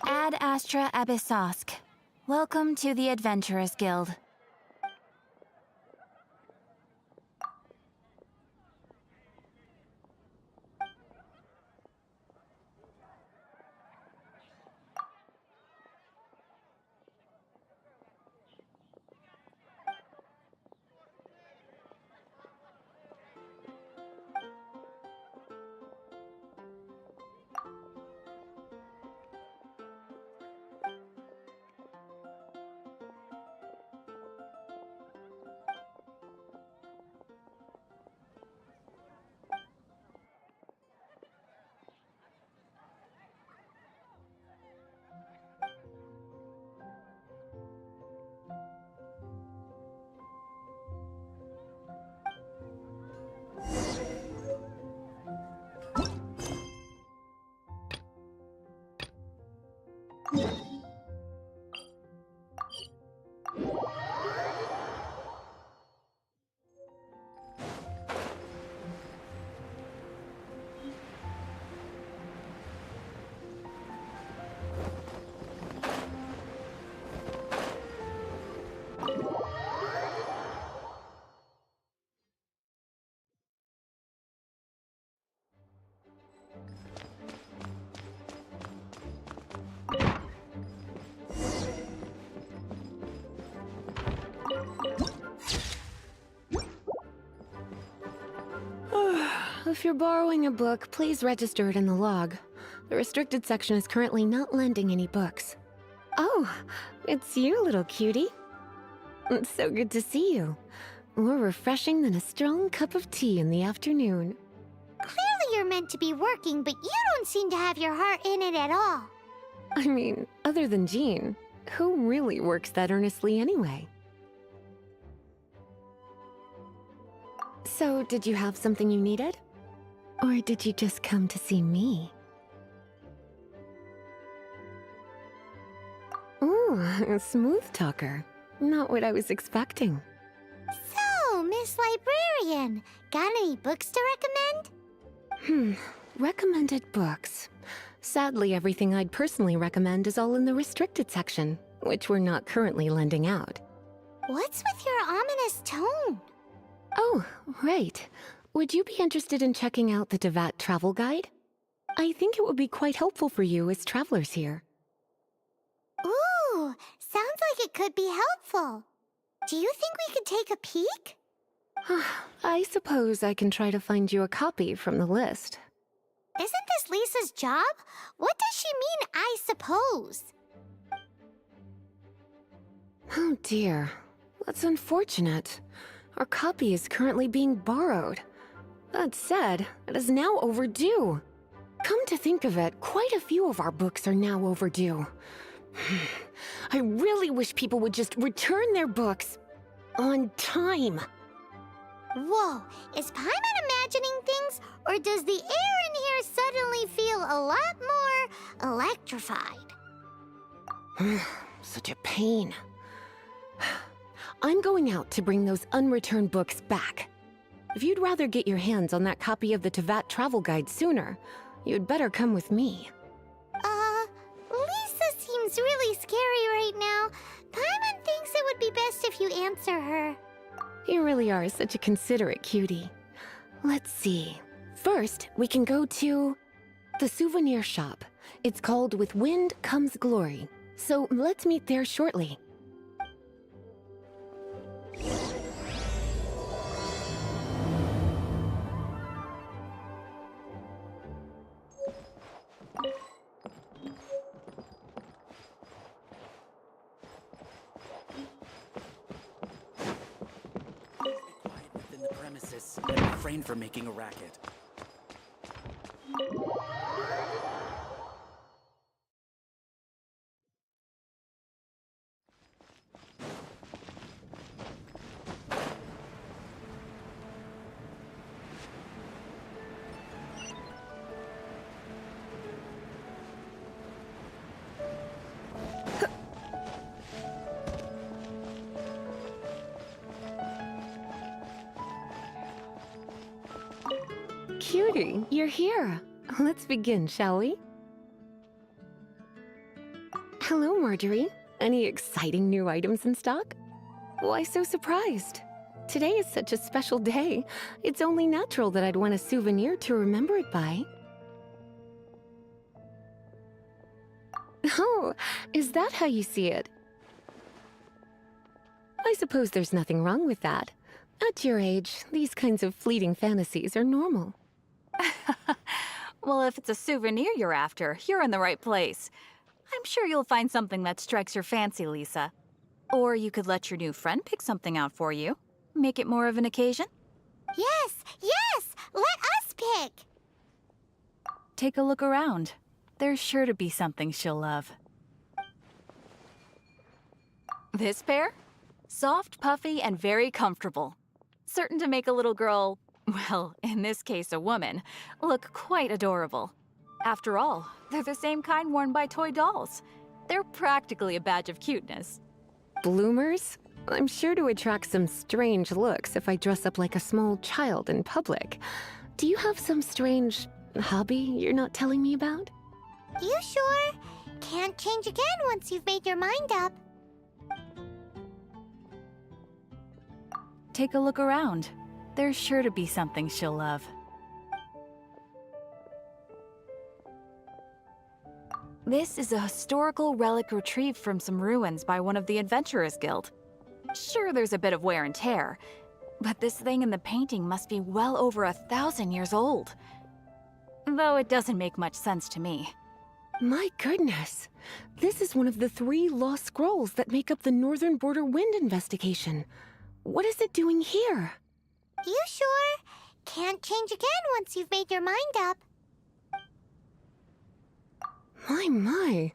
Speaker 9: Ad Astra Abyssosk. Welcome to the Adventurers Guild.
Speaker 8: If you're borrowing a book, please register it in the log. The restricted section is currently not lending any books. Oh, it's you, little cutie. It's so good to see you. More refreshing than a strong cup of tea in the afternoon.
Speaker 1: Clearly you're meant to be working, but you don't seem to have your heart in it at all.
Speaker 8: I mean, other than Jean, who really works that earnestly anyway? So, did you have something you needed? Or did you just come to see me? Ooh, a smooth talker. Not what I was expecting.
Speaker 1: So, Miss Librarian, got any books to recommend?
Speaker 8: Recommended books. Sadly, everything I'd personally recommend is all in the restricted section, which we're not currently lending out.
Speaker 1: What's with your ominous tone?
Speaker 8: Oh, right. Would you be interested in checking out the Teyvat travel guide? I think it would be quite helpful for you as travelers here.
Speaker 1: Ooh, sounds like it could be helpful. Do you think we could take a peek?
Speaker 8: I suppose I can try to find you a copy from the list.
Speaker 1: Isn't this Lisa's job? What does she mean, I suppose?
Speaker 8: Oh dear, that's unfortunate. Our copy is currently being borrowed. That said, it is now overdue. Come to think of it, quite a few of our books are now overdue. I really wish people would just return their books on time.
Speaker 1: Whoa, is Paimon imagining things, or does the air in here suddenly feel a lot more electrified?
Speaker 8: Such a pain. I'm going out to bring those unreturned books back. If you'd rather get your hands on that copy of the Teyvat travel guide sooner, you'd better come with me.
Speaker 1: Lisa seems really scary right now. Paimon thinks it would be best if you answer her.
Speaker 8: You really are such a considerate cutie. Let's see. First, we can go to the souvenir shop. It's called With Wind Comes Glory. So let's meet there shortly.
Speaker 6: Within the premises and refrain from making a racket.
Speaker 8: Cutie, you're here. Let's begin, shall we? Hello, Marjorie. Any exciting new items in stock? Why so surprised? Today is such a special day. It's only natural that I'd want a souvenir to remember it by. Oh, is that how you see it? I suppose there's nothing wrong with that. At your age, these kinds of fleeting fantasies are normal.
Speaker 11: Well, if it's a souvenir you're after, you're in the right place. I'm sure you'll find something that strikes your fancy, Lisa. Or you could let your new friend pick something out for you. Make it more of an occasion.
Speaker 1: Yes, yes! Let us pick!
Speaker 11: Take a look around. There's sure to be something she'll love. This pair? Soft, puffy, and very comfortable. Certain to make a little girl, well, in this case a woman, look quite adorable. After all, they're the same kind worn by toy dolls. They're practically a badge of cuteness.
Speaker 8: Bloomers? I'm sure to attract some strange looks if I dress up like a small child in public. Do you have some strange hobby you're not telling me about?
Speaker 1: You sure? Can't change again once you've made your mind up.
Speaker 11: Take a look around. There's sure to be something she'll love. This is a historical relic retrieved from some ruins by one of the Adventurers Guild. Sure, there's a bit of wear and tear, but this thing in the painting must be well over 1,000 years old. Though it doesn't make much sense to me.
Speaker 8: My goodness! This is one of the 3 lost scrolls that make up the Northern Border Wind investigation. What is it doing here?
Speaker 1: You sure? Can't change again once you've made your mind up.
Speaker 8: My,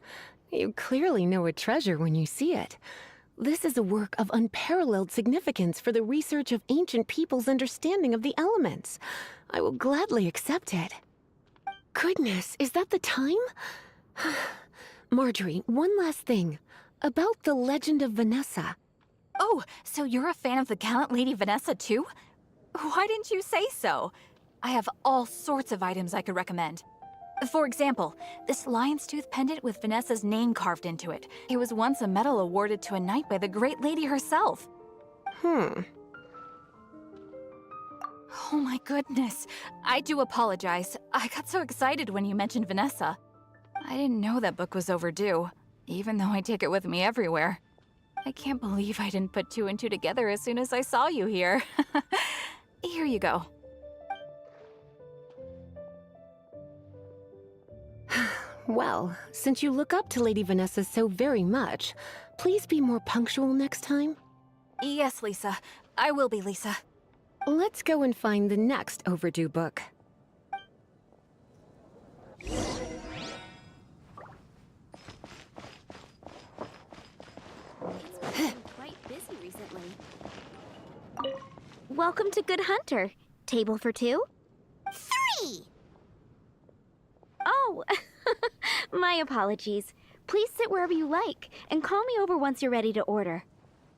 Speaker 8: you clearly know a treasure when you see it. This is a work of unparalleled significance for the research of ancient people's understanding of the elements. I will gladly accept it. Goodness, is that the time? Marjorie, one last thing. About the legend of Vanessa.
Speaker 11: Oh, so you're a fan of the gallant Lady Vanessa too? Why didn't you say so? I have all sorts of items I could recommend. For example, this lion's tooth pendant with Vanessa's name carved into it. It was once a medal awarded to a knight by the great lady herself. Oh my goodness. I do apologize. I got so excited when you mentioned Vanessa. I didn't know that book was overdue, even though I take it with me everywhere. I can't believe I didn't put two and two together as soon as I saw you here. Here you go.
Speaker 8: Well, since you look up to Lady Vanessa so very much, please be more punctual next time.
Speaker 11: Yes, Lisa. I will be, Lisa.
Speaker 8: Let's go and find the next overdue book.
Speaker 4: It's been quite busy recently. Welcome to Good Hunter. Table for two?
Speaker 1: 3!
Speaker 4: Oh, my apologies. Please sit wherever you like, and call me over once you're ready to order.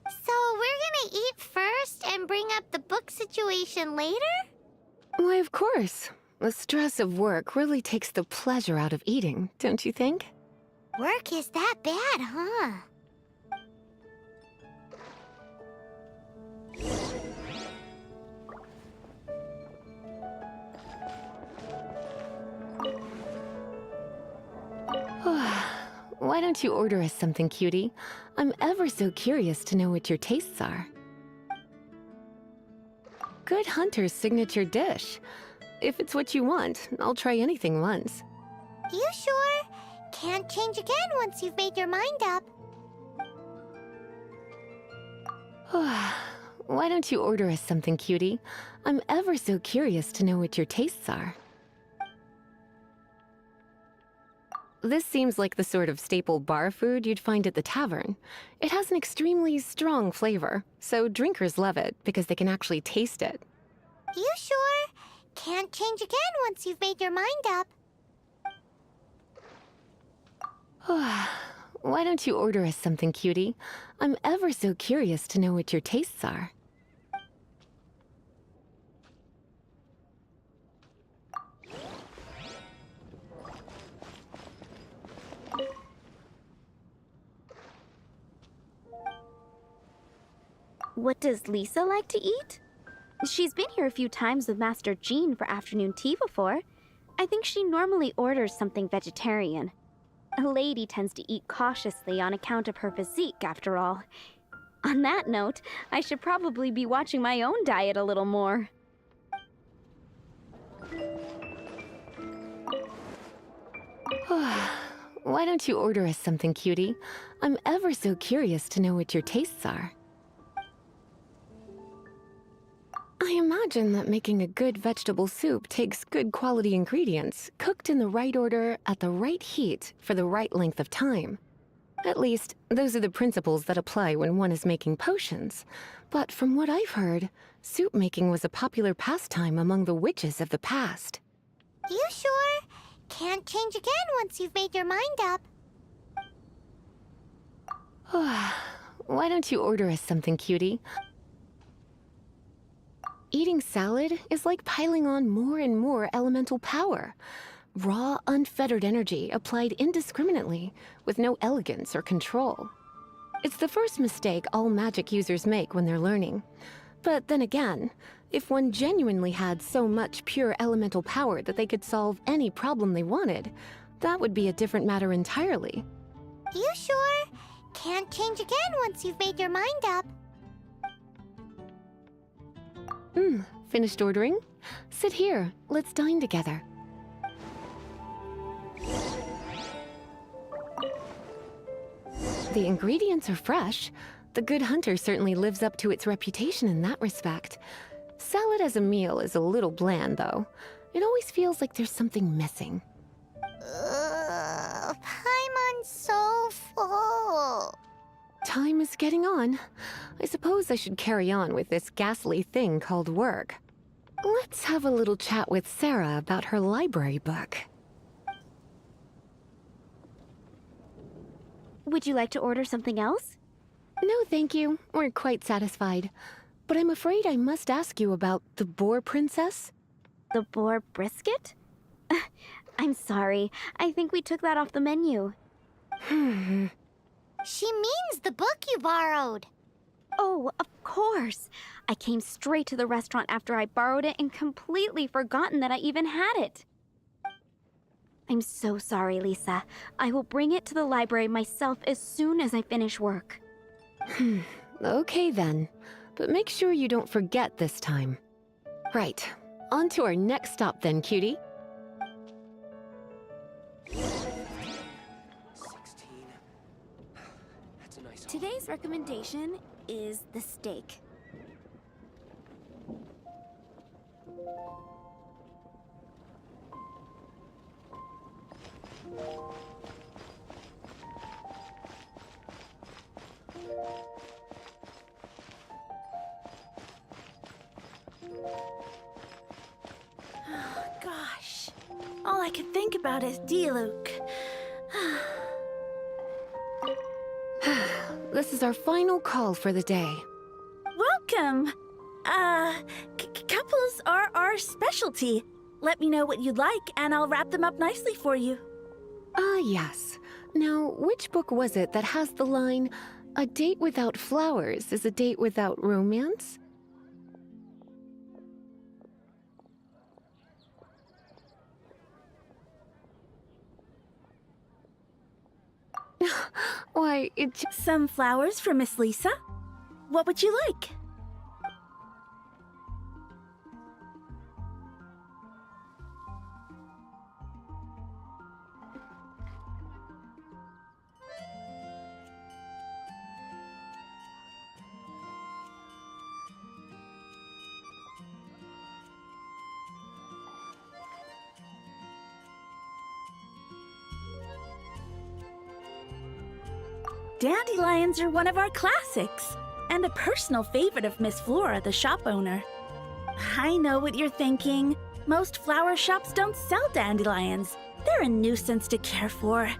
Speaker 1: So we're gonna eat first and bring up the book situation later?
Speaker 8: Why, of course. The stress of work really takes the pleasure out of eating, don't you think?
Speaker 1: Work is that bad, huh?
Speaker 8: Why don't you order us something, cutie? I'm ever so curious to know what your tastes are. Good Hunter's signature dish. If it's what you want, I'll try anything once.
Speaker 1: You sure? Can't change again once you've made your mind up.
Speaker 8: Why don't you order us something, cutie? I'm ever so curious to know what your tastes are. This seems like the sort of staple bar food you'd find at the tavern. It has an extremely strong flavor, so drinkers love it because they can actually taste it.
Speaker 1: You sure? Can't change again once you've made your mind up.
Speaker 8: Why don't you order us something, cutie? I'm ever so curious to know what your tastes are.
Speaker 4: What does Lisa like to eat? She's been here a few times with Master Jean for afternoon tea before. I think she normally orders something vegetarian. A lady tends to eat cautiously on account of her physique, after all. On that note, I should probably be watching my own diet a little more.
Speaker 8: Why don't you order us something, cutie? I'm ever so curious to know what your tastes are. I imagine that making a good vegetable soup takes good quality ingredients, cooked in the right order, at the right heat, for the right length of time. At least, those are the principles that apply when one is making potions. But from what I've heard, soup making was a popular pastime among the witches of the past.
Speaker 1: You sure? Can't change again once you've made your mind up.
Speaker 8: Why don't you order us something, cutie? Eating salad is like piling on more and more elemental power. Raw, unfettered energy applied indiscriminately, with no elegance or control. It's the first mistake all magic users make when they're learning. But then again, if one genuinely had so much pure elemental power that they could solve any problem they wanted, that would be a different matter entirely.
Speaker 1: You sure? Can't change again once you've made your mind up.
Speaker 8: Finished ordering? Sit here. Let's dine together. The ingredients are fresh. The Good Hunter certainly lives up to its reputation in that respect. Salad as a meal is a little bland, though. It always feels like there's something missing.
Speaker 1: Paimon's so full.
Speaker 8: time is getting on. I suppose I should carry on with this ghastly thing called work. Let's have a little chat with Sarah about her library book.
Speaker 4: Would you like to order something else?
Speaker 8: No, thank you. We're quite satisfied. But I'm afraid I must ask you about the boar princess.
Speaker 4: The boar brisket? I'm sorry. I think we took that off the menu.
Speaker 1: She means the book you borrowed.
Speaker 4: Oh, of course. I came straight to the restaurant after I borrowed it and completely forgotten that I even had it. I'm so sorry, Lisa. I will bring it to the library myself as soon as I finish work.
Speaker 8: Okay then. But make sure you don't forget this time. Right. On to our next stop then, cutie.
Speaker 5: 16. That's a nice.
Speaker 4: Today's recommendation is the steak.
Speaker 7: Gosh, all I can think about is Diluc.
Speaker 8: This is our final call for the day.
Speaker 7: Welcome! Couples are our specialty. Let me know what you'd like, and I'll wrap them up nicely for you.
Speaker 8: Ah, yes. Now, which book was it that has the line, "A date without flowers is a date without romance"? Why,
Speaker 7: Some flowers for Miss Lisa? What would you like? Dandelions are one of our classics, and a personal favorite of Miss Flora, the shop owner. I know what you're thinking. Most flower shops don't sell dandelions. They're a nuisance to care for.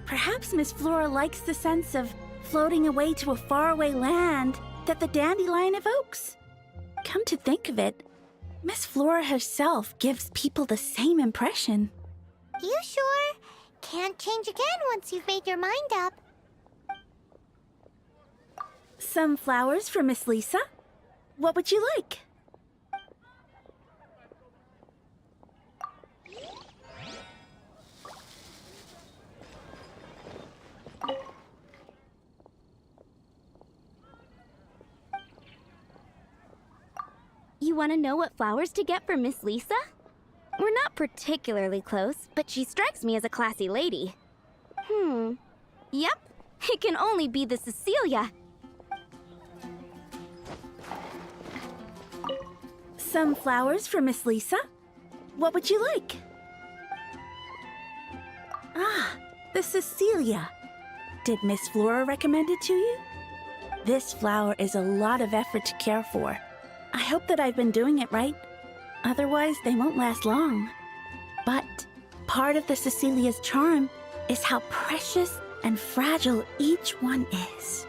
Speaker 7: Perhaps Miss Flora likes the sense of floating away to a faraway land that the dandelion evokes. Come to think of it, Miss Flora herself gives people the same impression.
Speaker 1: You sure? Can't change again once you've made your mind up.
Speaker 7: Some flowers for Miss Lisa? What would you like?
Speaker 4: You want to know what flowers to get for Miss Lisa? We're not particularly close, but she strikes me as a classy lady. Yep, it can only be the Cecilia.
Speaker 7: Some flowers for Miss Lisa? What would you like? Ah, the Cecilia. Did Miss Flora recommend it to you? This flower is a lot of effort to care for. I hope that I've been doing it right. Otherwise, they won't last long. But part of the Cecilia's charm is how precious and fragile each one is.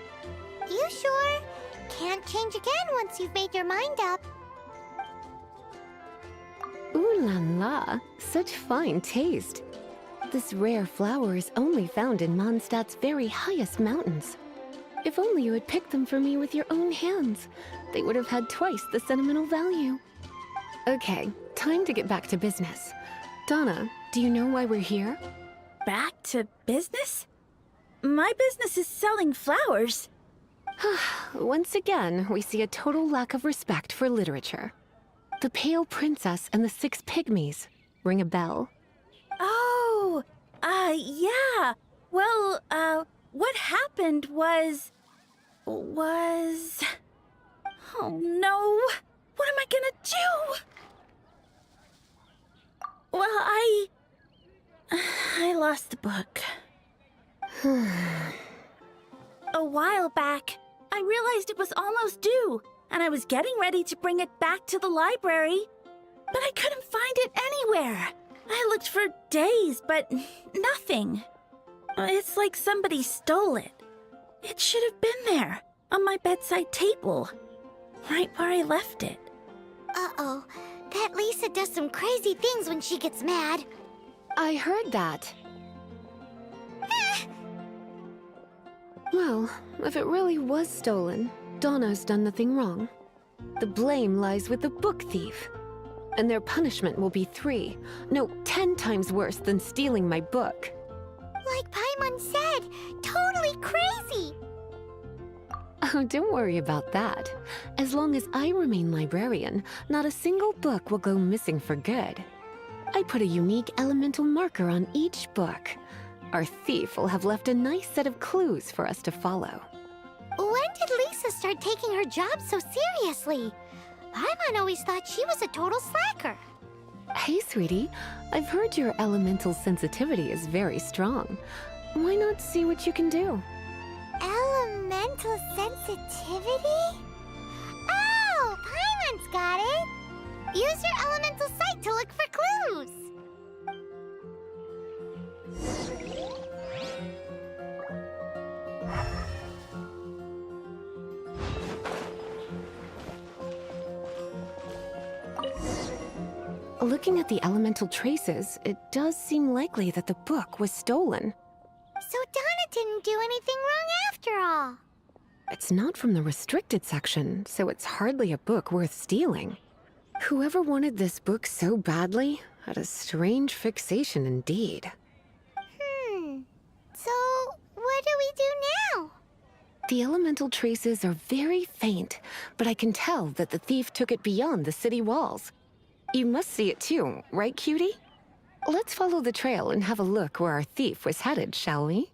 Speaker 1: You sure? Can't change again once you've made your mind up.
Speaker 8: Ooh la la, such fine taste. This rare flower is only found in Mondstadt's very highest mountains. If only you had picked them for me with your own hands, they would have had twice the sentimental value. Okay, time to get back to business. Donna, do you know why we're here?
Speaker 7: Back to business? My business is selling flowers.
Speaker 8: Once again, we see a total lack of respect for literature. The Pale Princess and the Six Pygmies. Ring a bell?
Speaker 7: Oh, yeah. Well, what happened was... Oh no! What am I gonna do? Well, I lost the book. A while back, I realized it was almost due, and I was getting ready to bring it back to the library. But I couldn't find it anywhere. I looked for days, but nothing. It's like somebody stole it. It should have been there, on my bedside table, right where I left it.
Speaker 1: Uh-oh. That Lisa does some crazy things when she gets mad.
Speaker 8: I heard that. Well, if it really was stolen, Donna's done nothing wrong. The blame lies with the book thief. And their punishment will be 3, no, 10 times worse than stealing my book.
Speaker 1: Like Paimon said, totally crazy!
Speaker 8: Oh, don't worry about that. As long as I remain librarian, not a single book will go missing for good. I put a unique elemental marker on each book. Our thief will have left a nice set of clues for us to follow.
Speaker 1: When did Lisa start taking her job so seriously? Paimon always thought she was a total slacker.
Speaker 8: Hey, sweetie. I've heard your elemental sensitivity is very strong. Why not see what you can do?
Speaker 1: Elemental sensitivity? Oh, Paimon's got it! Use your elemental sight to look for clues!
Speaker 8: Looking at the elemental traces, it does seem likely that the book was stolen.
Speaker 1: So Donna didn't do anything wrong after all.
Speaker 8: It's not from the restricted section, so it's hardly a book worth stealing. Whoever wanted this book so badly had a strange fixation indeed.
Speaker 1: So what do we do now?
Speaker 8: The elemental traces are very faint, but I can tell that the thief took it beyond the city walls. You must see it too, right, cutie? Let's follow the trail and have a look where our thief was headed, shall we?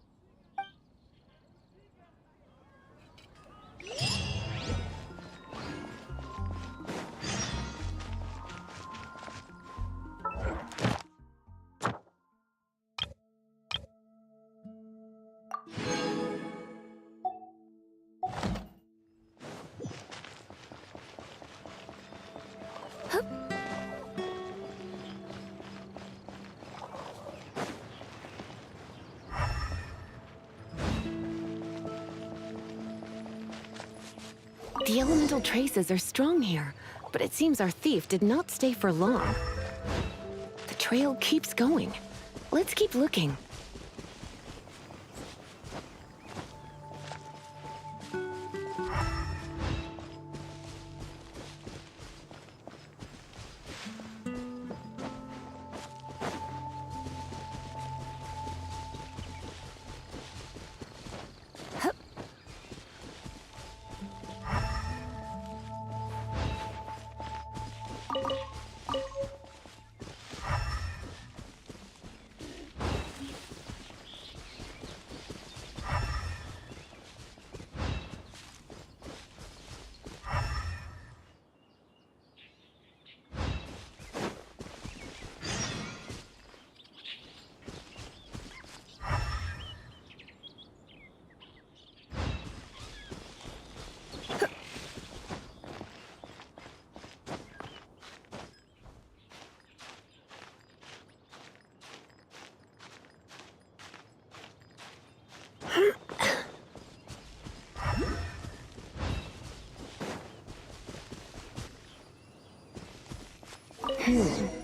Speaker 8: The elemental traces are strong here, but it seems our thief did not stay for long. The trail keeps going. Let's keep looking.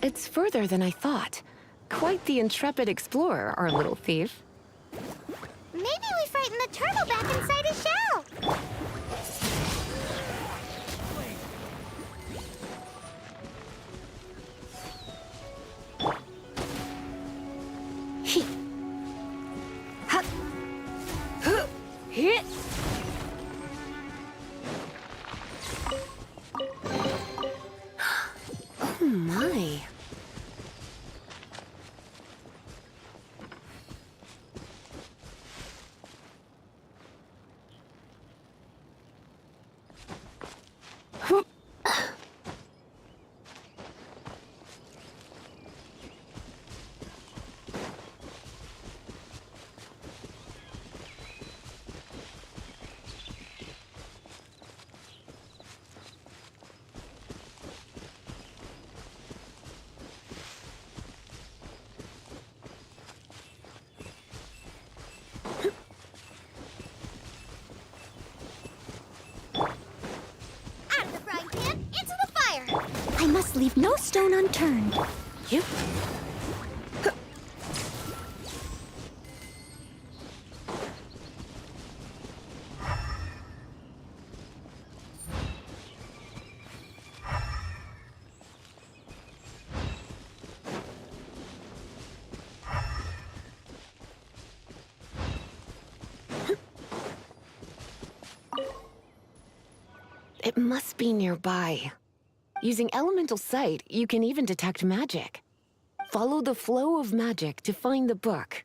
Speaker 8: It's further than I thought. Quite the intrepid explorer, our little thief.
Speaker 1: Maybe we frightened the turtle back inside his shell.
Speaker 8: He. Ha. Huh. Hit. Oh my.
Speaker 7: Please leave no stone unturned. You.
Speaker 8: It must be nearby. Using elemental sight, you can even detect magic. Follow the flow of magic to find the book.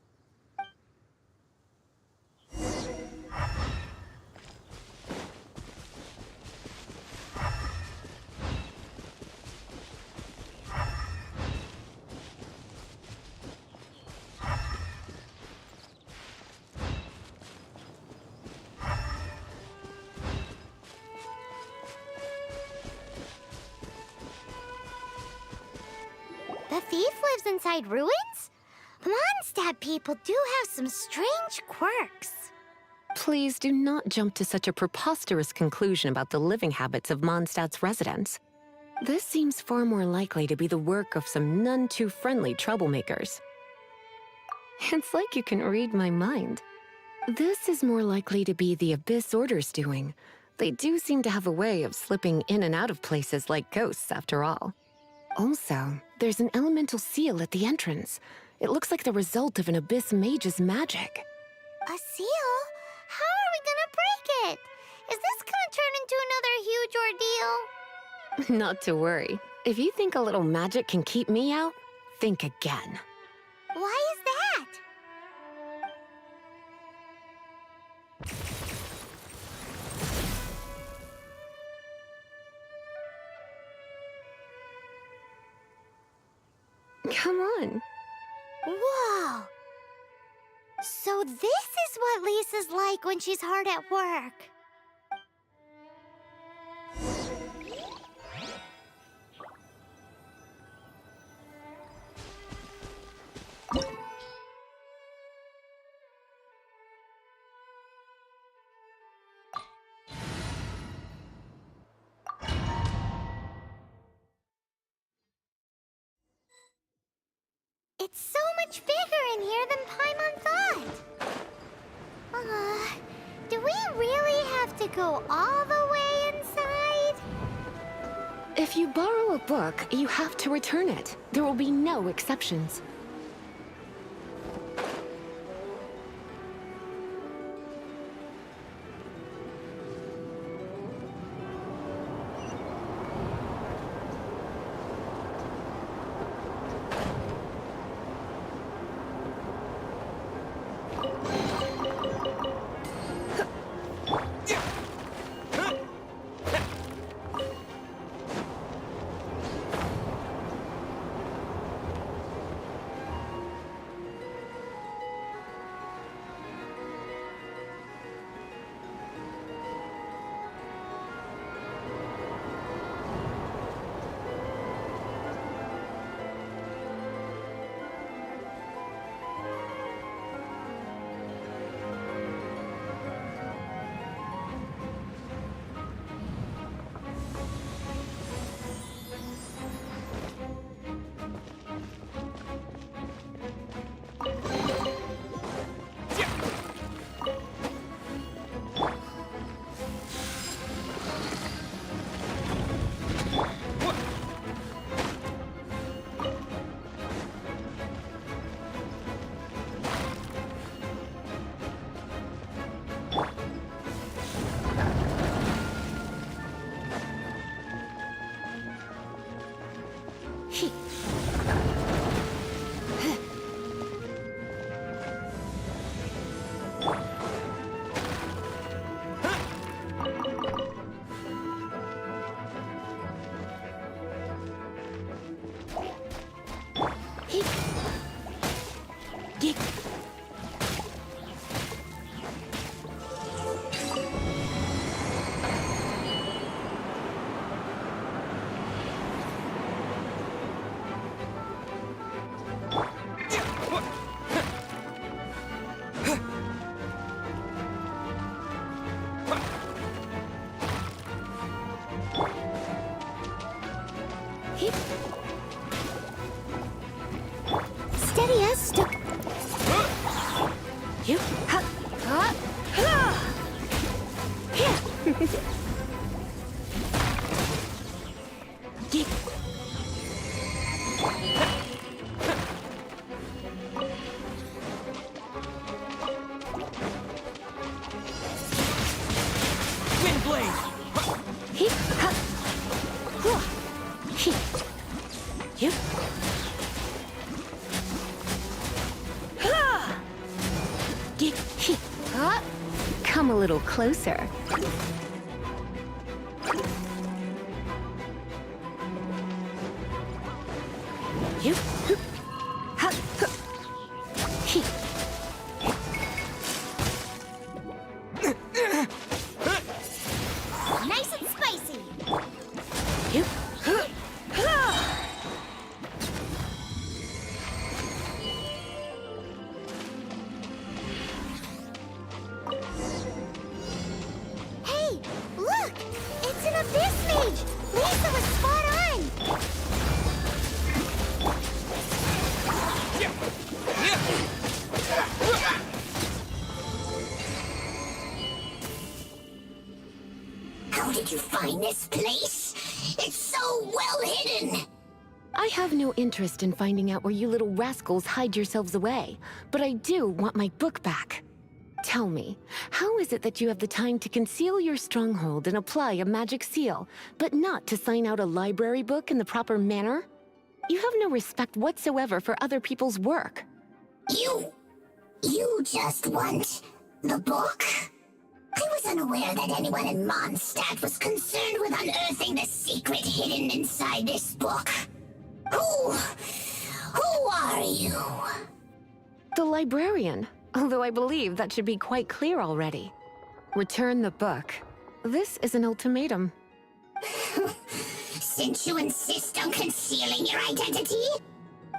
Speaker 1: The thief lives inside ruins? The Mondstadt people do have some strange quirks.
Speaker 8: Please do not jump to such a preposterous conclusion about the living habits of Mondstadt's residents. This seems far more likely to be the work of some none-too-friendly troublemakers. It's like you can read my mind. This is more likely to be the Abyss Order's doing. They do seem to have a way of slipping in and out of places like ghosts, after all. Also, there's an elemental seal at the entrance. It looks like the result of an Abyss mage's magic.
Speaker 1: A seal? How are we gonna break it? Is this gonna turn into another huge ordeal?
Speaker 8: Not to worry. If you think a little magic can keep me out, think again.
Speaker 1: Why is that?
Speaker 8: Come on.
Speaker 1: Whoa! So this is what Lisa's like when she's hard at work. It's so much bigger in here than Paimon thought. Do we really have to go all the way inside?
Speaker 8: If you borrow a book, you have to return it. There will be no exceptions.
Speaker 1: Steady as sto-
Speaker 8: You. Ha. Ha. Ha. Ye-
Speaker 5: Windblade!
Speaker 8: He. Ha. Hua. He. You. Ha. Ye. He. Ha. Come a little closer. You. Ha. He.
Speaker 1: Nice and spicy.
Speaker 8: You.
Speaker 1: Hey, look! It's an abyss mage! Lisa was spot on! How did you find this place? It's so well hidden!
Speaker 8: I have no interest in finding out where you little rascals hide yourselves away, but I do want my book back. Tell me, how is it that you have the time to conceal your stronghold and apply a magic seal, but not to sign out a library book in the proper manner? You have no respect whatsoever for other people's work.
Speaker 1: You just want the book? I was unaware that anyone in Mondstadt was concerned with unearthing the secret hidden inside this book. Who are you?
Speaker 8: The librarian, although I believe that should be quite clear already. Return the book. This is an ultimatum.
Speaker 1: Since you insist on concealing your identity,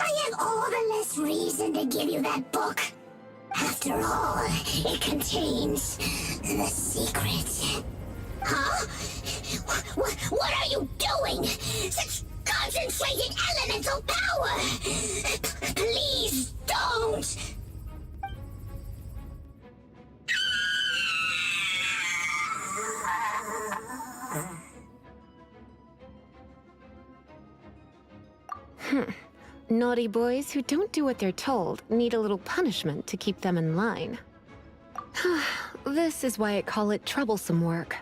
Speaker 1: I have all the less reason to give you that book. After all, it contains the secret. Huh? What are you doing? Such concentrated elemental power! Please don't!
Speaker 8: Naughty boys who don't do what they're told need a little punishment to keep them in line. This is why I call it troublesome work.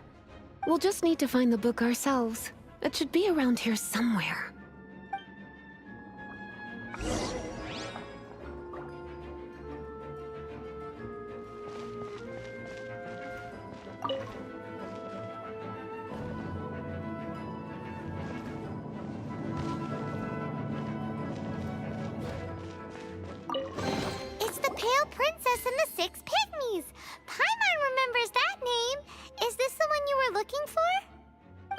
Speaker 8: We'll just need to find the book ourselves. It should be around here somewhere.
Speaker 1: It's the Pale Princess and the Six Pygmies! Paimon remembers that name! Is this the one you were looking for?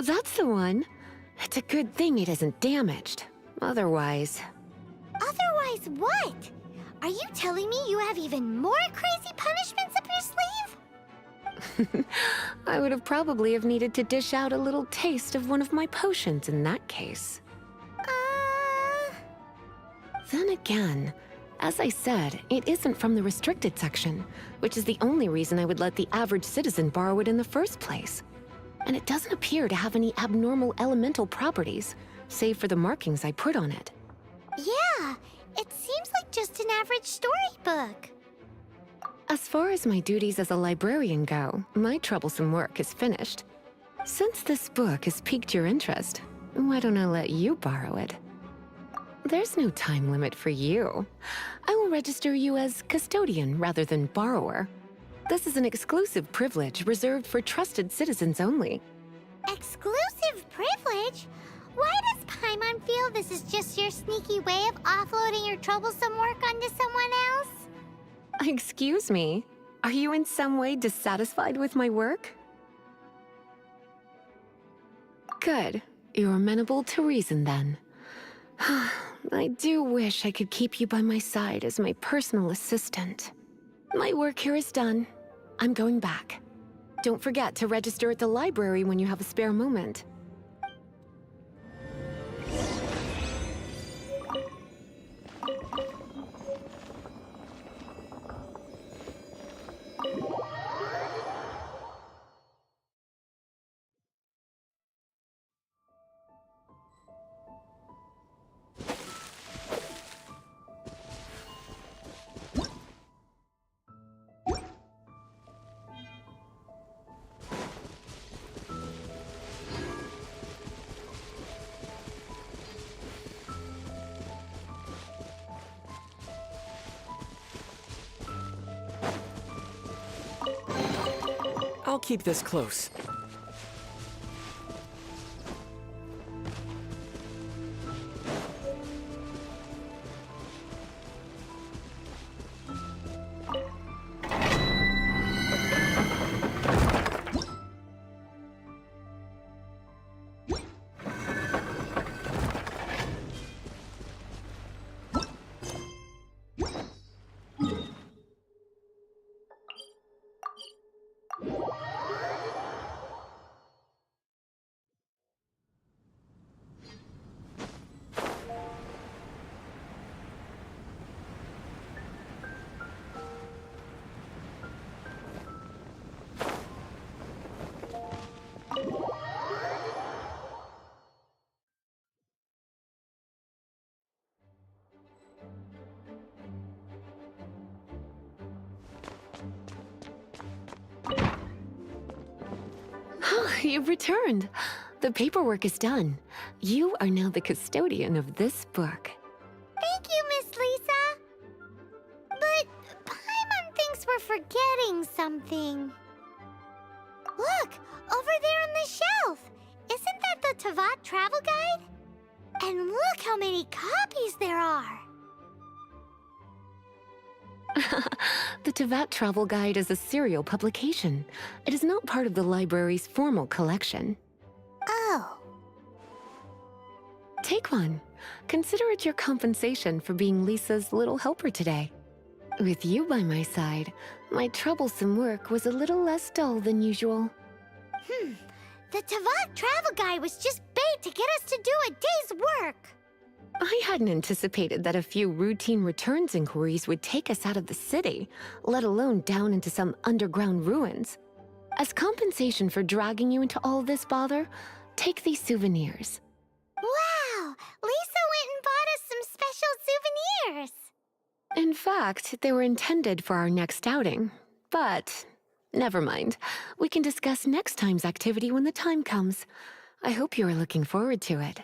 Speaker 8: That's the one. It's a good thing it isn't damaged. Otherwise...
Speaker 1: Otherwise what? Are you telling me you have even more crazy punishments up your sleeve?
Speaker 8: I would have probably have needed to dish out a little taste of one of my potions in that case. Then again, as I said, it isn't from the restricted section, which is the only reason I would let the average citizen borrow it in the first place. And it doesn't appear to have any abnormal elemental properties, save for the markings I put on it.
Speaker 1: Yeah, it seems like just an average storybook.
Speaker 8: As far as my duties as a librarian go, my troublesome work is finished. Since this book has piqued your interest, why don't I let you borrow it? There's no time limit for you. I will register you as custodian rather than borrower. This is an exclusive privilege reserved for trusted citizens only.
Speaker 1: Exclusive privilege? Why does Paimon feel this is just your sneaky way of offloading your troublesome work onto someone else?
Speaker 8: Excuse me, are you in some way dissatisfied with my work? Good. You're amenable to reason then. I do wish I could keep you by my side as my personal assistant. My work here is done. I'm going back. Don't forget to register at the library when you have a spare moment.
Speaker 5: I'll keep this close.
Speaker 8: You've returned. The paperwork is done. You are now the custodian of this book.
Speaker 1: Thank you, Miss Lisa. But Paimon thinks we're forgetting something. Look, over there on the shelf. Isn't that the Teyvat travel guide? And look how many copies there are.
Speaker 8: The Teyvat Travel Guide is a serial publication. It is not part of the library's formal collection.
Speaker 1: Oh.
Speaker 8: Take one. Consider it your compensation for being Lisa's little helper today. With you by my side, my troublesome work was a little less dull than usual.
Speaker 1: The Teyvat travel guide was just bait to get us to do a day's work.
Speaker 8: I hadn't anticipated that a few routine returns inquiries would take us out of the city, let alone down into some underground ruins. As compensation for dragging you into all this bother, take these souvenirs.
Speaker 1: Wow! Lisa went and bought us some special souvenirs.
Speaker 8: In fact, they were intended for our next outing. But never mind. We can discuss next time's activity when the time comes. I hope you are looking forward to it.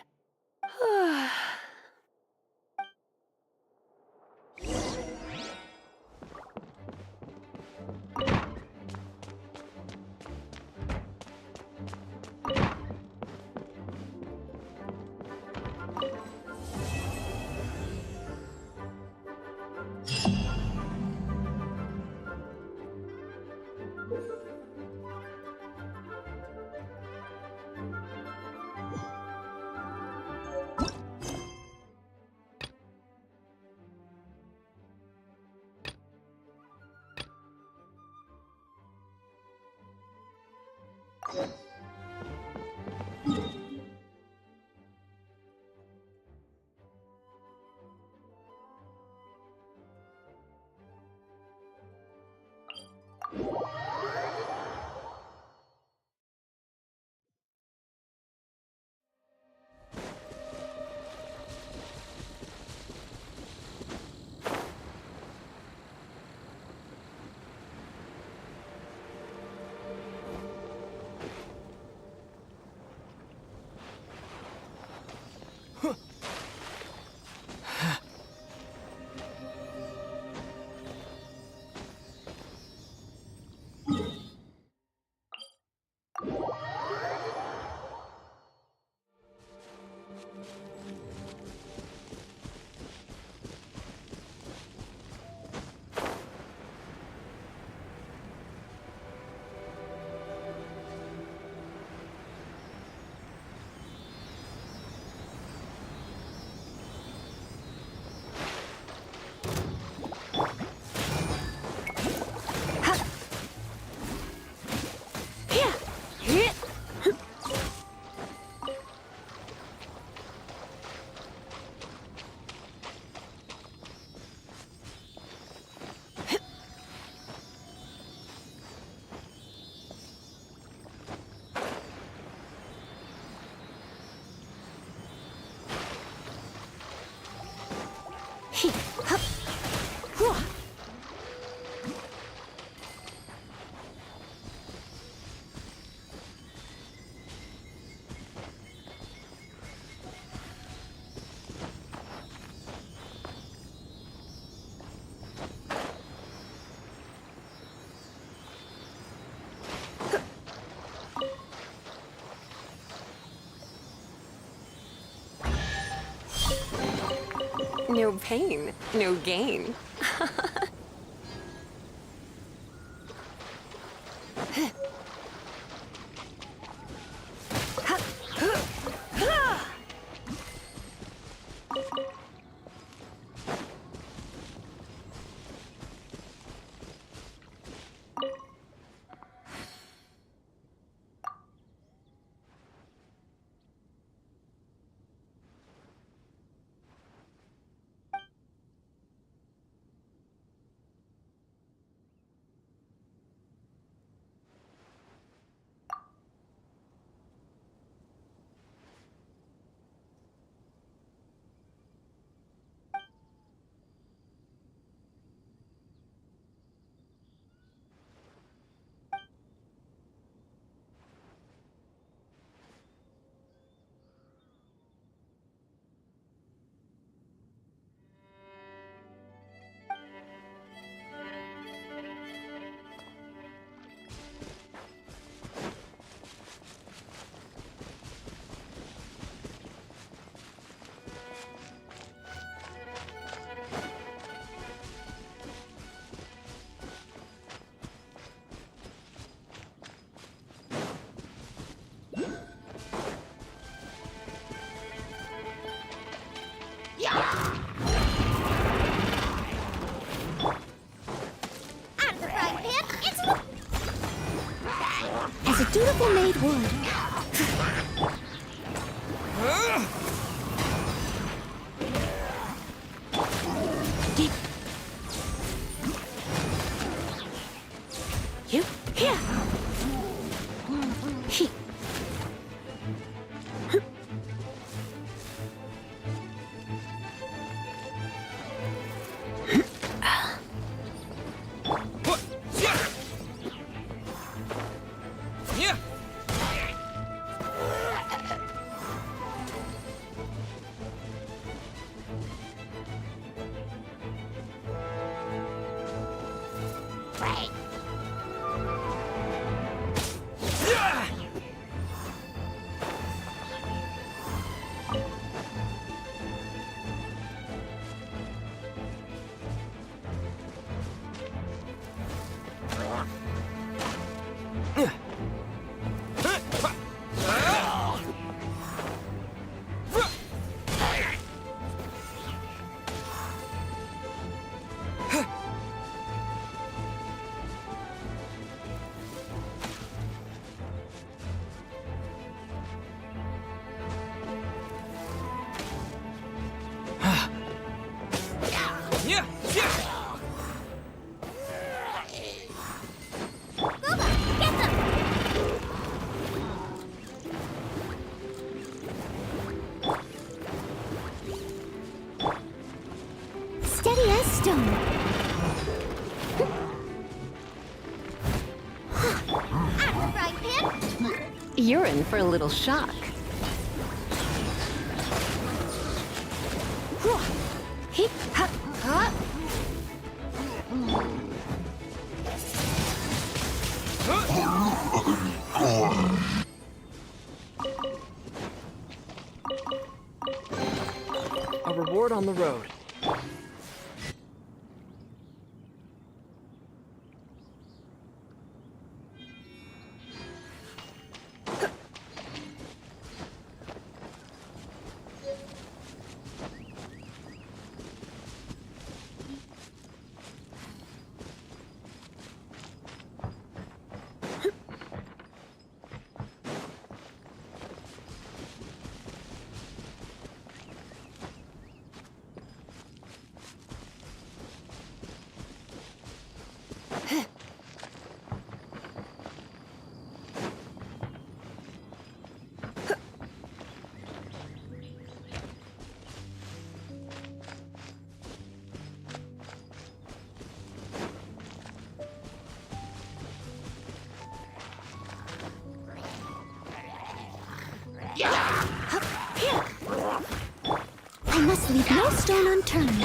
Speaker 8: No pain, no gain.
Speaker 1: Out of the frying pan, it's the...
Speaker 4: As a dutiful maid would. You here. He. Steady as stone.
Speaker 1: Out of the frying pan.
Speaker 8: You're in for a little shock.
Speaker 4: Hip, hop, hop.
Speaker 6: A reward on the road.
Speaker 4: I must leave no stone unturned.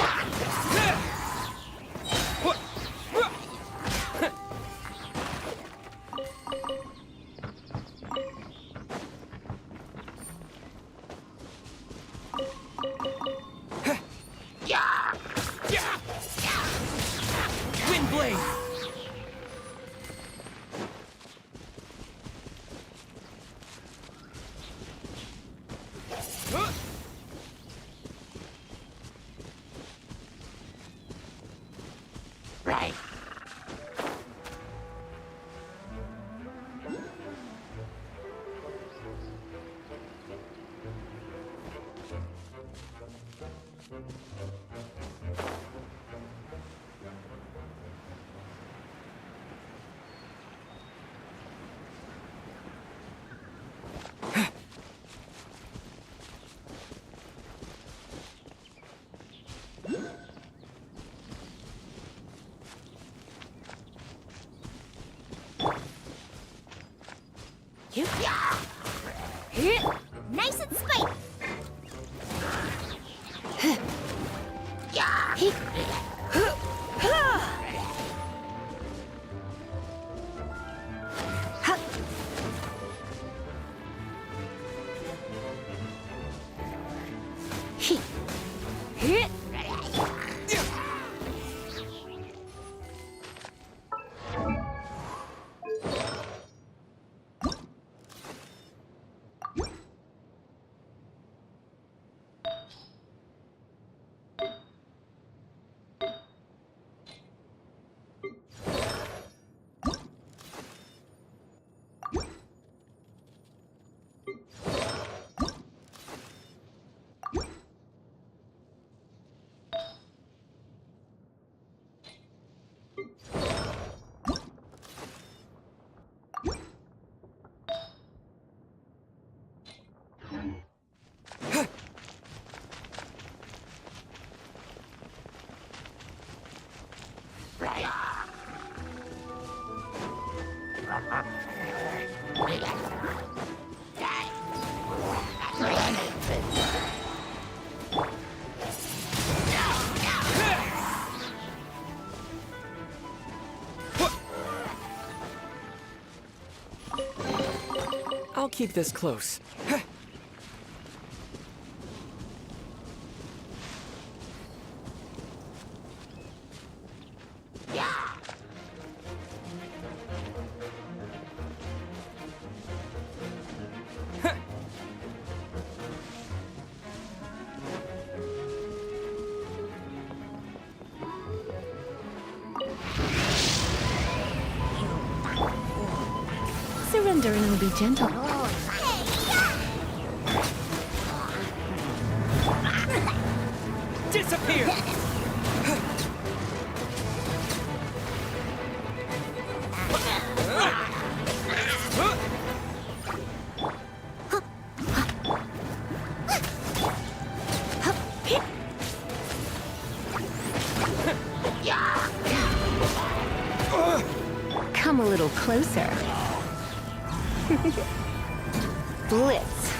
Speaker 1: Nice and spiky.
Speaker 5: I'll keep this close.
Speaker 8: Surrender and I'll be gentle.
Speaker 5: Disappear!
Speaker 8: Come a little closer. Blitz.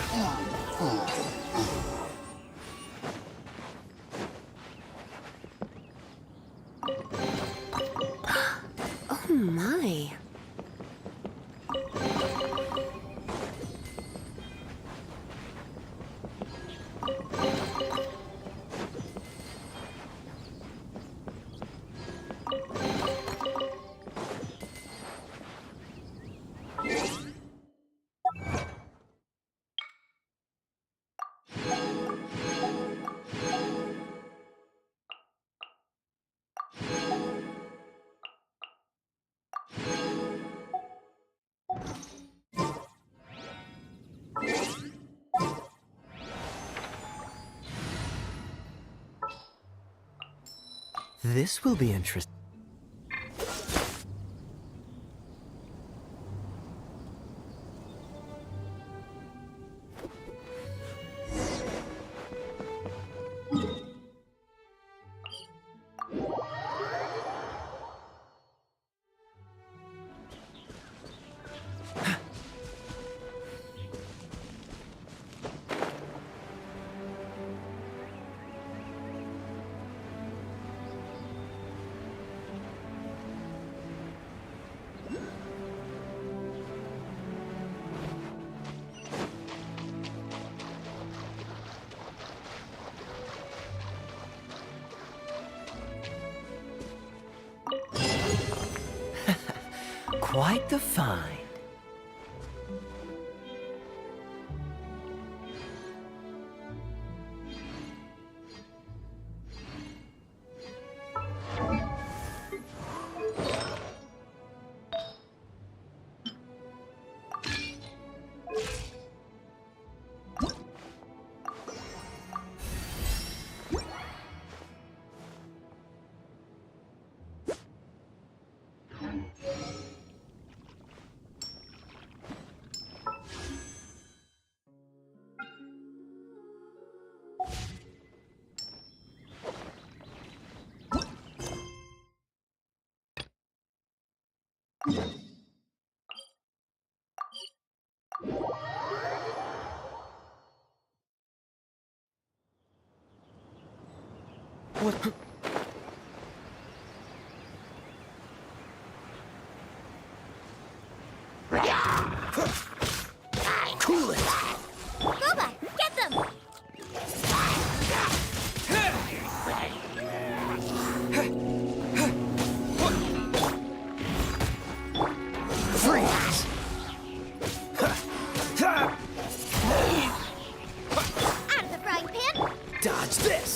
Speaker 8: Oh my.
Speaker 5: This will be interesting. Quite the find.
Speaker 3: What? Cool it!
Speaker 1: Boba, get them!
Speaker 3: Freeze!
Speaker 1: Out of the frying pan!
Speaker 3: Dodge this!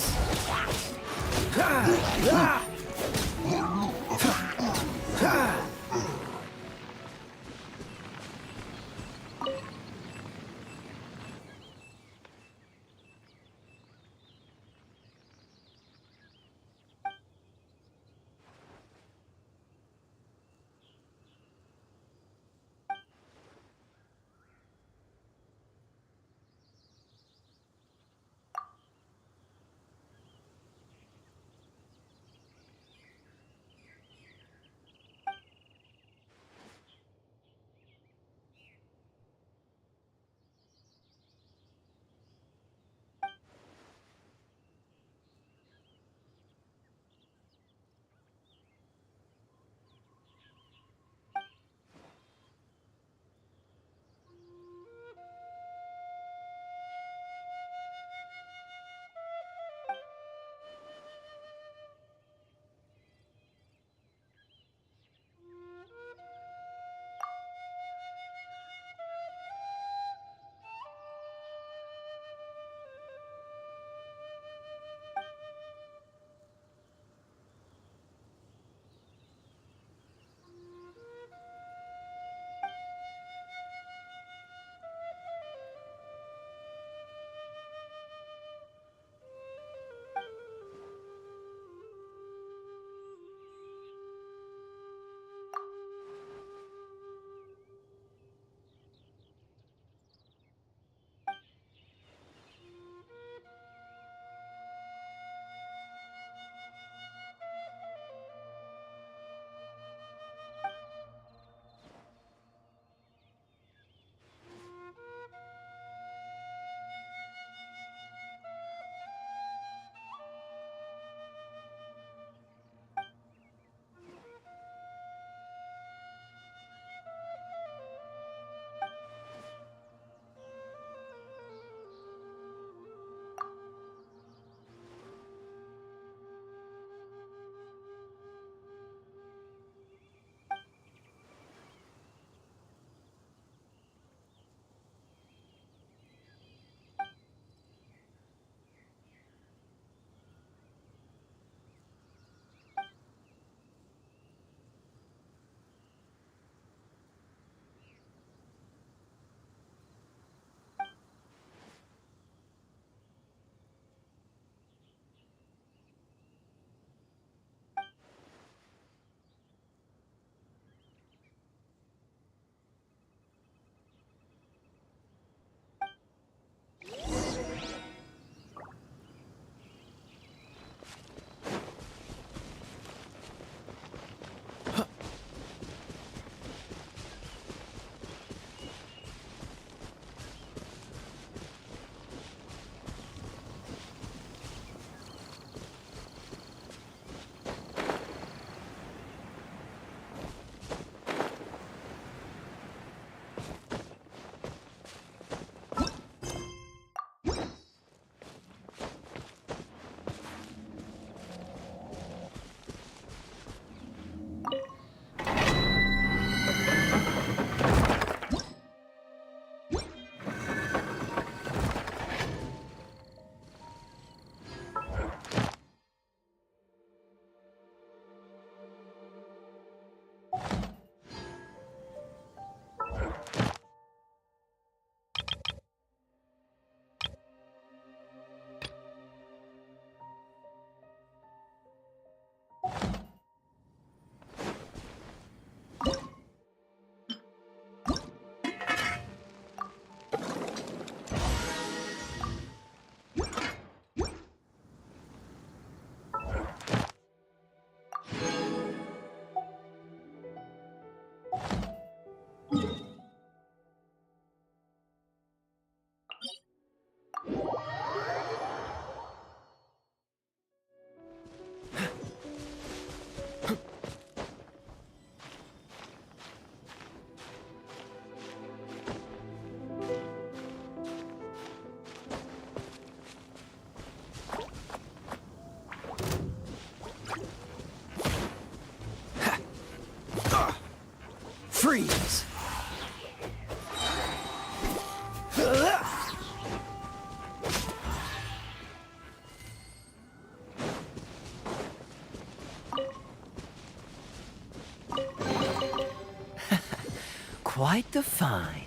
Speaker 5: Quite the find.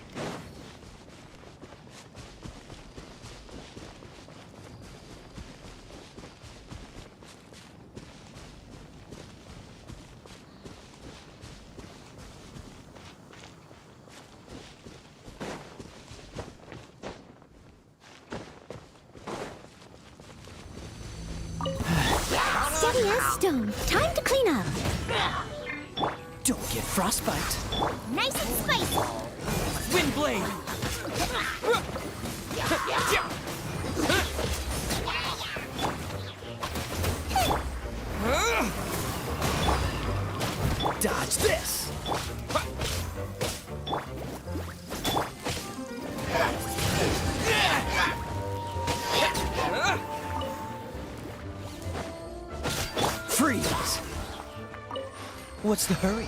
Speaker 1: Steady as stone. Time to clean up.
Speaker 5: Don't get frostbite.
Speaker 1: Nice and spicy.
Speaker 5: Windblade! Dodge this! Freeze! What's the hurry?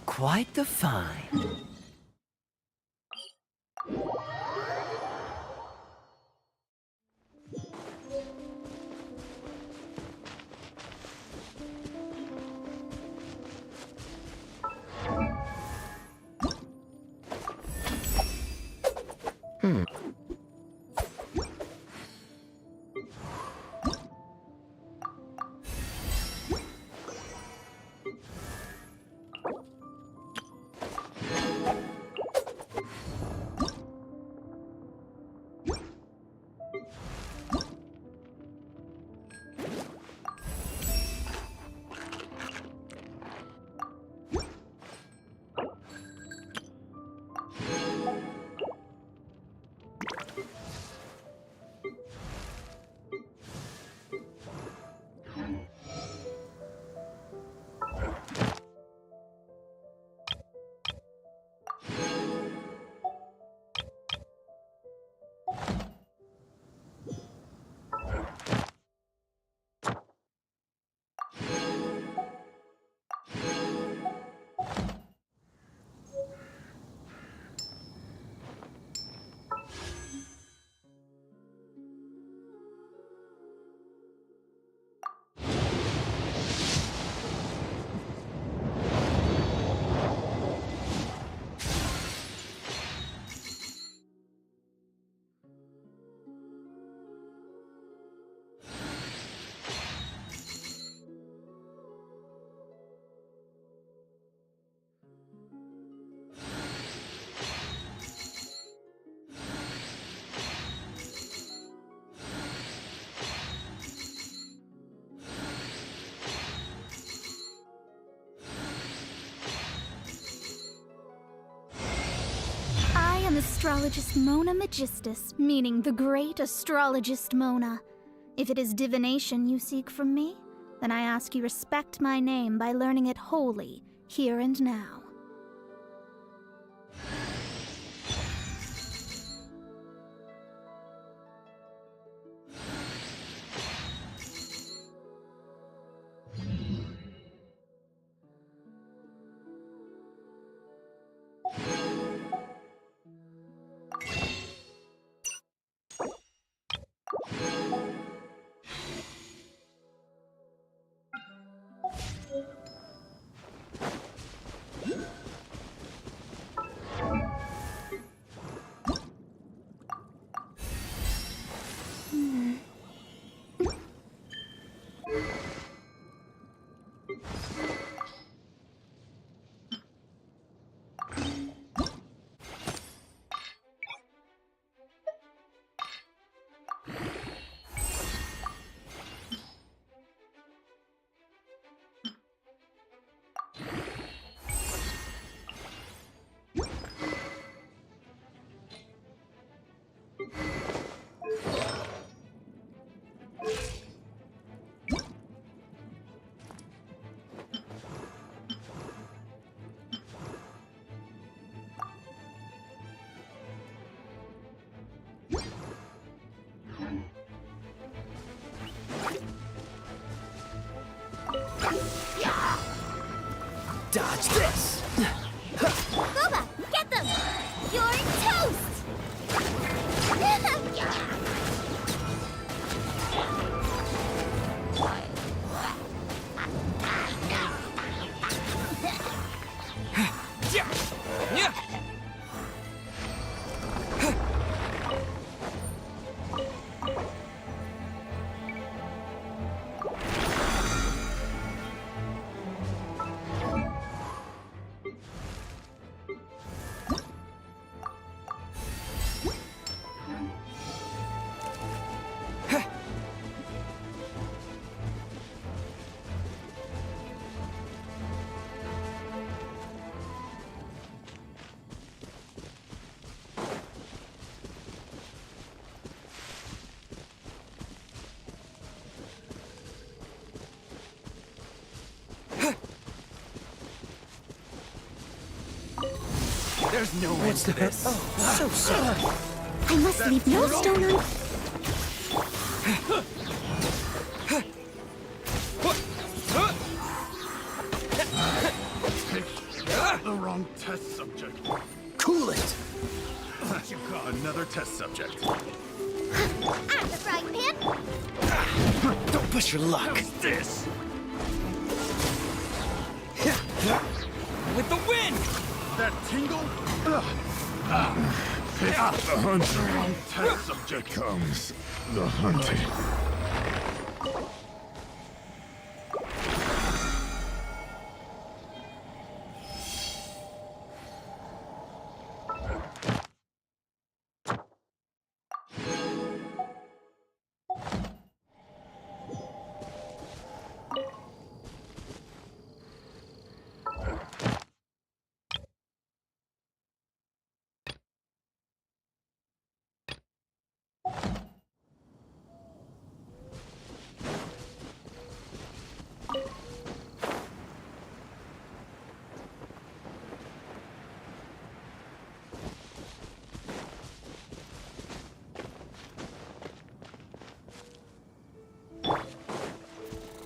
Speaker 5: Quite the find.
Speaker 1: I am Astrologist Mona Magistus, meaning the great astrologist Mona. If it is divination you seek from me, then I ask you respect my name by learning it wholly, here and now.
Speaker 5: Dodge this!
Speaker 1: Boba, get them! You're toast!
Speaker 6: There's no end to this.
Speaker 5: Oh, so sorry.
Speaker 1: I must leave no stone un...
Speaker 6: The wrong test subject.
Speaker 5: Cool it!
Speaker 6: You got another test subject.
Speaker 1: I'm the frying pan!
Speaker 5: Don't push your luck.
Speaker 6: How's this?
Speaker 5: With the wind!
Speaker 6: That tingle? The hunter. Wrong test subject. Comes the hunting.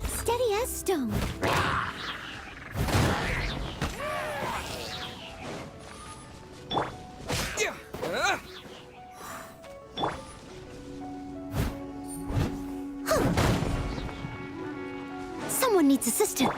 Speaker 1: Steady as stone. Someone needs assistance.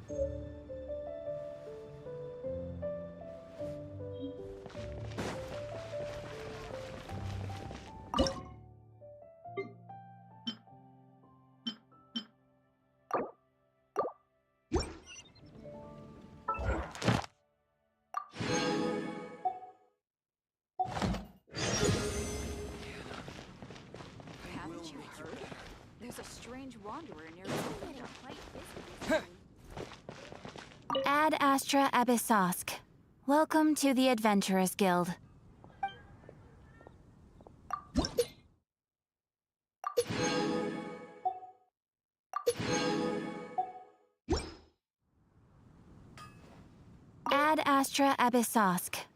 Speaker 11: Haven't you heard? There's a strange wanderer near the window.
Speaker 9: Ad Astra Abyssosk. Welcome to the Adventurers Guild. Ad Astra Abyssosk.